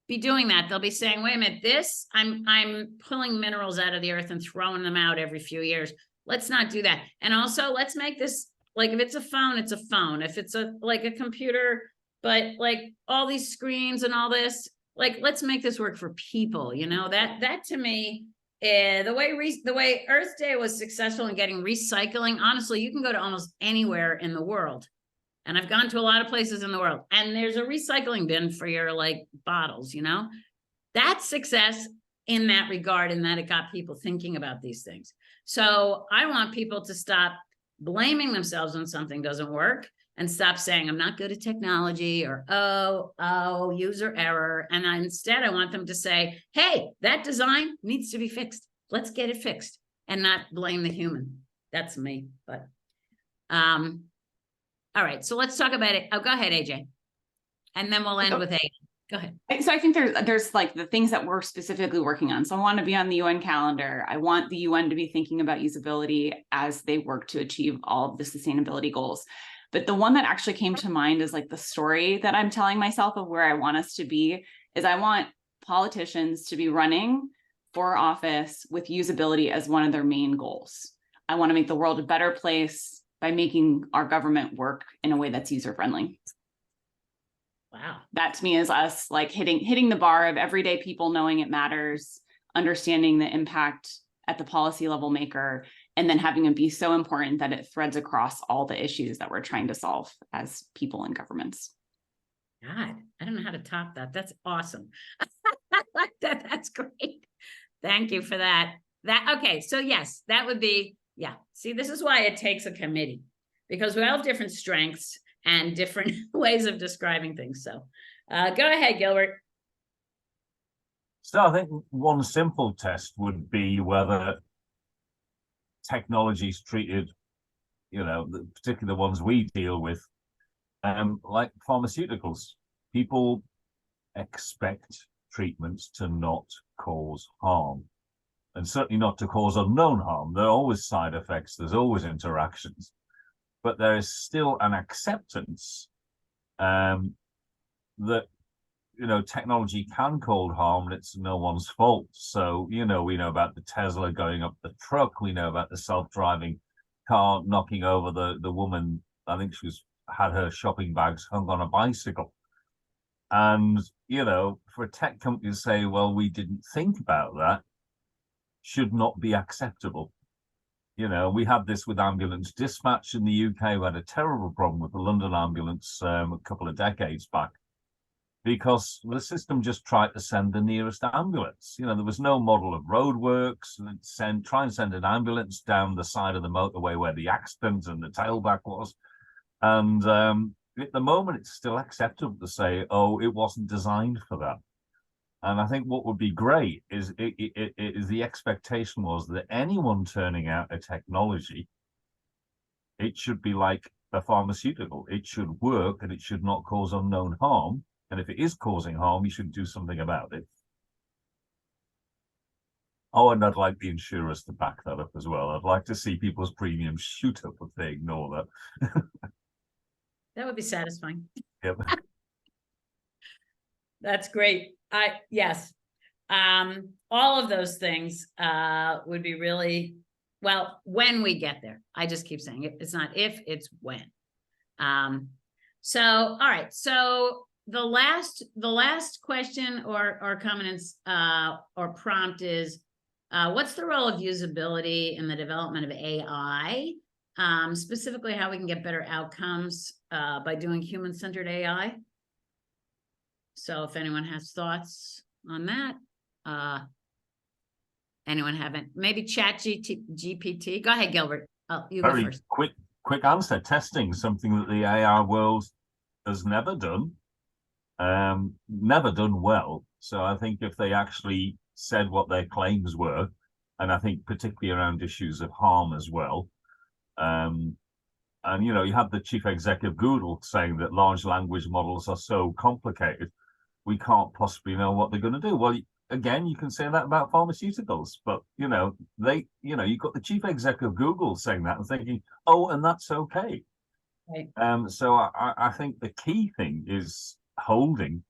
be doing that. They'll be saying, wait a minute, I'm pulling minerals out of the earth and throwing them out every few years. Let's not do that. And also let's make this, like, if it's a phone, it's a phone. If it's like a computer, but like all these screens and all this, like, let's make this work for people, you know, that to me, the way Earth Day was successful in getting recycling, honestly, you can go to almost anywhere in the world. And I've gone to a lot of places in the world, and there's a recycling bin for your like bottles, you know, that's success in that regard, and that it got people thinking about these things. So I want people to stop blaming themselves when something doesn't work, and stop saying, I'm not good at technology, or, oh, user error. And instead I want them to say, hey, that design needs to be fixed. Let's get it fixed, and not blame the human. That's me, but, all right, so let's talk about it. Oh, go ahead, AJ. And then we'll end with A. Go ahead. So I think there's like the things that we're specifically working on. So I want to be on the UN calendar. I want the UN to be thinking about usability as they work to achieve all of the sustainability goals. But the one that actually came to mind is like the story that I'm telling myself of where I want us to be is I want politicians to be running for office with usability as one of their main goals. I want to make the world a better place by making our government work in a way that's user-friendly. Wow. That to me is us like hitting the bar of everyday people knowing it matters, understanding the impact at the policy level maker, and then having it be so important that it threads across all the issues that we're trying to solve as people and governments. God, I don't know how to top that. That's awesome. I like that. That's great. Thank you for that. Okay, so yes, that would be, yeah. See, this is why it takes a committee, because we all have different strengths and different ways of describing things. So go ahead, Gilbert. So I think one simple test would be whether technology is treated, you know, particularly the ones we deal with, like pharmaceuticals. People expect treatments to not cause harm, and certainly not to cause unknown harm. There are always side effects, there's always interactions, but there is still an acceptance that, you know, technology can cause harm and it's no one's fault. So, you know, we know about the Tesla going up the truck, we know about the self-driving car knocking over the woman, I think she had her shopping bags hung on a bicycle. And, you know, for a tech company to say, well, we didn't think about that, should not be acceptable. You know, we had this with ambulance dispatch in the UK. We had a terrible problem with the London ambulance a couple of decades back, because the system just tried to send the nearest ambulance. You know, there was no model of roadworks. Try and send an ambulance down the side of the motorway where the accident and the tailback was. And at the moment, it's still acceptable to say, oh, it wasn't designed for that. And I think what would be great is the expectation was that anyone turning out a technology, it should be like a pharmaceutical. It should work and it should not cause unknown harm. And if it is causing harm, you should do something about it. Oh, and I'd like the insurers to back that up as well. I'd like to see people's premiums shoot up if they ignore that. That would be satisfying. Yep. That's great. Yes. All of those things would be really, well, when we get there. I just keep saying it. It's not if, it's when. So, all right. So the last question or comments or prompt is, what's the role of usability in the development of AI? Specifically, how we can get better outcomes by doing human-centered AI. So if anyone has thoughts on that, anyone haven't? Maybe chat GPT. Go ahead, Gilbert. Oh, you go first. Quick answer. Testing, something that the AI world has never done well. So I think if they actually said what their claims were, and I think particularly around issues of harm as well, and you know, you have the chief executive of Google saying that large language models are so complicated, we can't possibly know what they're going to do. Well, again, you can say that about pharmaceuticals, but you know, you've got the chief executive of Google saying that and thinking, oh, and that's okay. Right. So I think the key thing is holding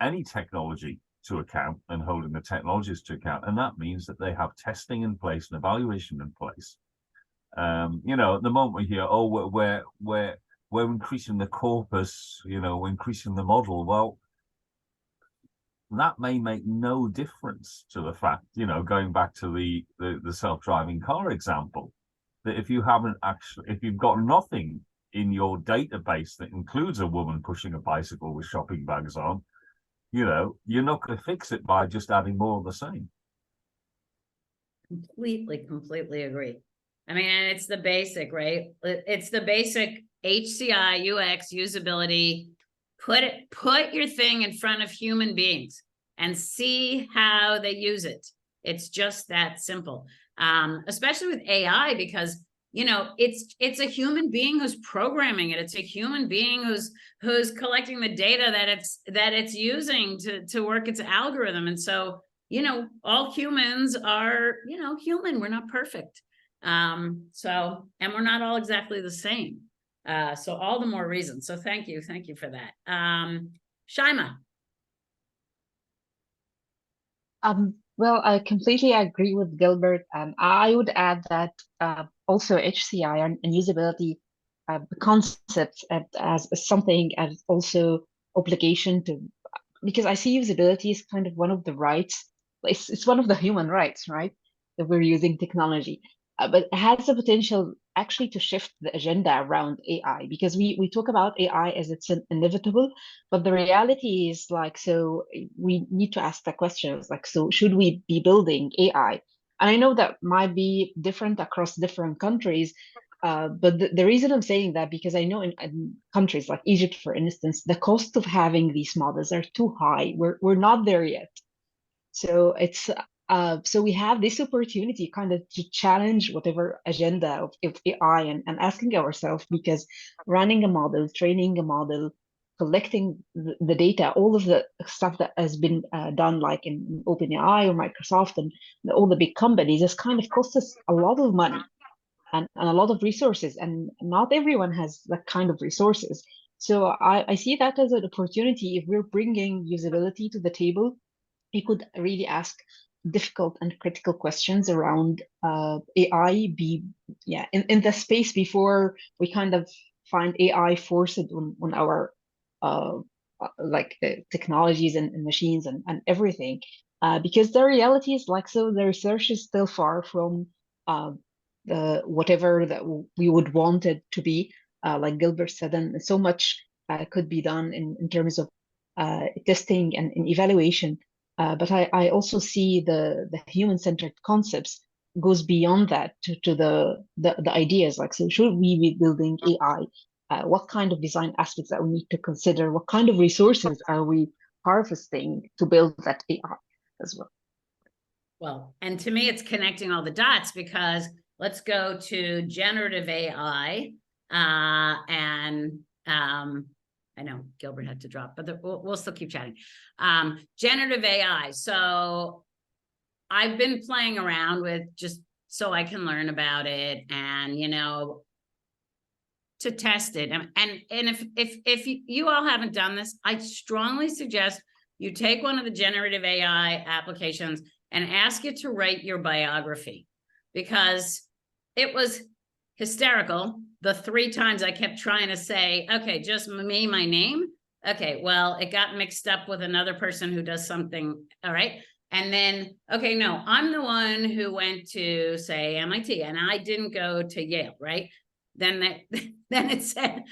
any technology to account and holding the technologists to account. And that means that they have testing in place and evaluation in place. You know, at the moment we hear, oh, we're increasing the corpus, you know, we're increasing the model. Well, that may make no difference to the fact, you know, going back to the self-driving car example, that if you haven't actually, if you've got nothing in your database that includes a woman pushing a bicycle with shopping bags on, you know, you're not going to fix it by just adding more of the same. Completely agree. I mean, and it's the basic, right? It's the basic HCI, UX, usability. Put your thing in front of human beings and see how they use it. It's just that simple. Especially with AI, because you know, it's a human being who's programming it. It's a human being who's collecting the data that it's using to work its algorithm. And so, you know, all humans are, you know, human. We're not perfect. And we're not all exactly the same. So all the more reason. So thank you for that. Shaima. Well, I completely agree with Gilbert. I would add that also HCI and usability concepts as something as also obligation to, because I see usability as kind of one of the rights. It's one of the human rights, right? That we're using technology, but it has the potential actually to shift the agenda around AI, because we talk about AI as it's inevitable, but the reality is like, so we need to ask the questions like, so should we be building AI? And I know that might be different across different countries, but the reason I'm saying that, because I know in countries like Egypt, for instance, the cost of having these models are too high. We're not there yet. So it's so we have this opportunity kind of to challenge whatever agenda of AI and asking ourselves, because running a model, training a model, collecting the data, all of the stuff that has been done like in OpenAI or Microsoft and all the big companies, has kind of cost us a lot of money and a lot of resources, and not everyone has that kind of resources. So I see that as an opportunity. If we're bringing usability to the table, we could really ask difficult and critical questions around AI, in the space before we kind of find AI forced on our technologies and machines and everything. Because the reality is like, so the research is still far from the whatever that we would want it to be, like Gilbert said, and so much could be done in terms of testing and evaluation. But I also see the human-centered concepts goes beyond that to the ideas, like, so should we be building AI? What kind of design aspects that we need to consider? What kind of resources are we harvesting to build that AI as well? Well, and to me, it's connecting all the dots, because let's go to generative AI. I know Gilbert had to drop, but we'll still keep chatting. Generative AI. So I've been playing around with, just so I can learn about it and, you know, to test it. And if you all haven't done this, I strongly suggest you take one of the generative AI applications and ask it to write your biography, because it was hysterical the 3 times I kept trying to say, okay, just me, my name. Okay, well, it got mixed up with another person who does something. All right. And then, okay, no, I'm the one who went to, say, MIT, and I didn't go to Yale, right? Then it said,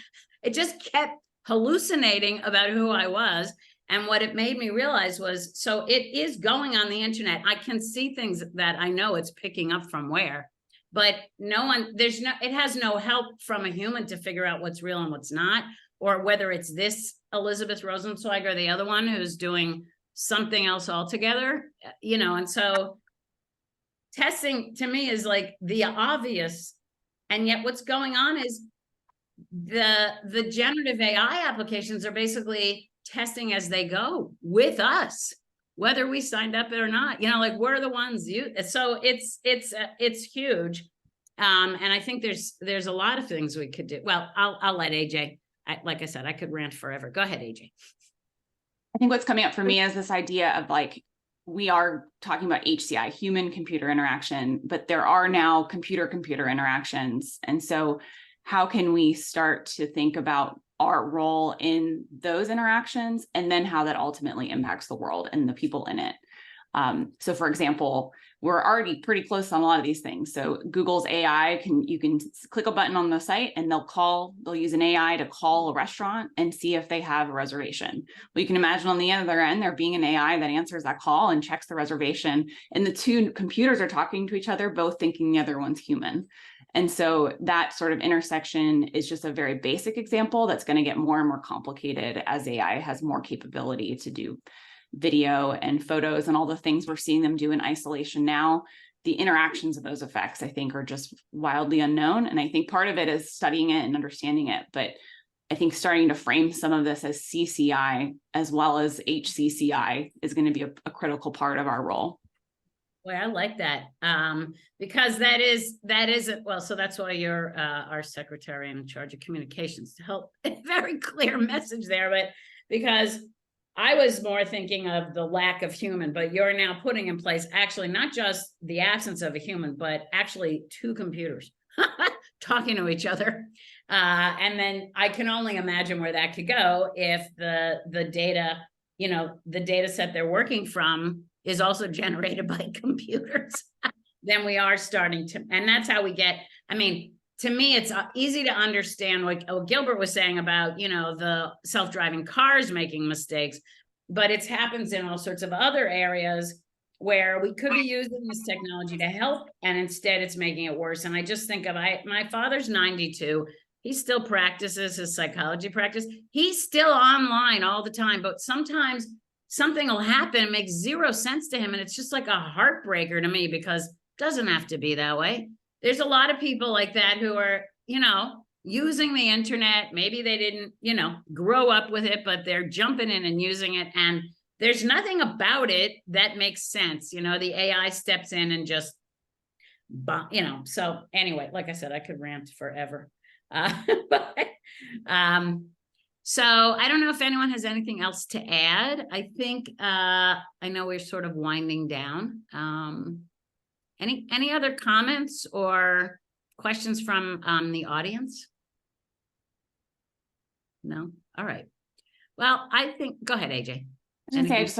it just kept hallucinating about who I was. And what it made me realize was, so it is going on the internet. I can see things that I know it's picking up from where, but it has no help from a human to figure out what's real and what's not, or whether it's this Elizabeth Rosenzweig or the other one who's doing something else altogether, you know. And so testing to me is like the obvious, and yet what's going on is the generative AI applications are basically testing as they go with us, whether we signed up or not, you know, like we're the ones so it's huge. And I think there's a lot of things we could do. Well, I'll let AJ, like I said, I could rant forever. Go ahead, AJ. I think what's coming up for me is this idea of like, we are talking about HCI, human computer interaction, but there are now computer interactions. And so how can we start to think about our role in those interactions and then how that ultimately impacts the world and the people in it? So for example, we're already pretty close on a lot of these things. So Google's AI you can click a button on the site and they'll use an AI to call a restaurant and see if they have a reservation. Well, you can imagine on the other end, there being an AI that answers that call and checks the reservation. And the two computers are talking to each other, both thinking the other one's human. And so that sort of intersection is just a very basic example that's going to get more and more complicated as AI has more capability to do video and photos and all the things we're seeing them do in isolation now. The interactions of those effects, I think, are just wildly unknown. And I think part of it is studying it and understanding it. But I think starting to frame some of this as CCI as well as HCCI is going to be a critical part of our role. Well, I like that, because that is well, so that's why you're our secretary in charge of communications, to help a very clear message there. But because I was more thinking of the lack of human, but you're now putting in place actually not just the absence of a human, but actually two computers talking to each other. And then I can only imagine where that could go if the data, the data set they're working from is also generated by computers. Then we are starting to, and that's how we get, I mean, to me, it's easy to understand what Gilbert was saying about, the self-driving cars making mistakes, but it happens in all sorts of other areas where we could be using this technology to help, and instead it's making it worse. And I just think of, my father's 92. He still practices his psychology practice. He's still online all the time, but sometimes something will happen, it makes zero sense to him. And it's just like a heartbreaker to me, because it doesn't have to be that way. There's a lot of people like that who are, using the internet. Maybe they didn't, grow up with it, but they're jumping in and using it. And there's nothing about it that makes sense. The AI steps in and just, so anyway, like I said, I could rant forever. So I don't know if anyone has anything else to add. I think, I know we're sort of winding down. Any other comments or questions from the audience? No? All right. Well, I think, go ahead, AJ. I was going to say, just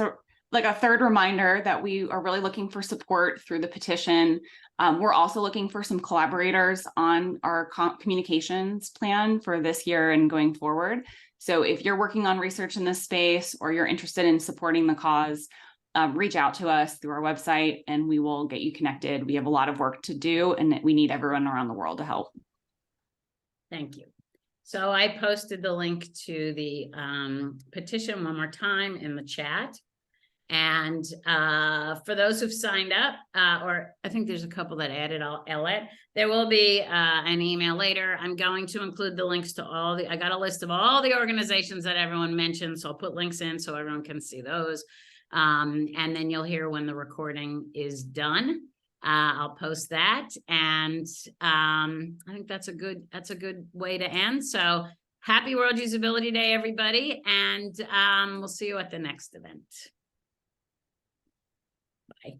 like a third reminder that we are really looking for support through the petition. We're also looking for some collaborators on our communications plan for this year and going forward. So if you're working on research in this space or you're interested in supporting the cause, reach out to us through our website and we will get you connected. We have a lot of work to do and we need everyone around the world to help. Thank you. So I posted the link to the petition one more time in the chat. And for those who've signed up, or I think there's a couple that added, I'll add. There will be an email later. I'm going to include the links to I got a list of all the organizations that everyone mentioned. So I'll put links in so everyone can see those. And then you'll hear when the recording is done. I'll post that. And I think that's a good way to end. So happy World Usability Day, everybody. And we'll see you at the next event. Bye.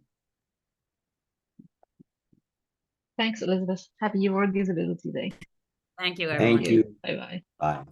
Thanks, Elizabeth. Happy World Usability Day. Thank you, everyone. Thank you. Bye-bye. Bye.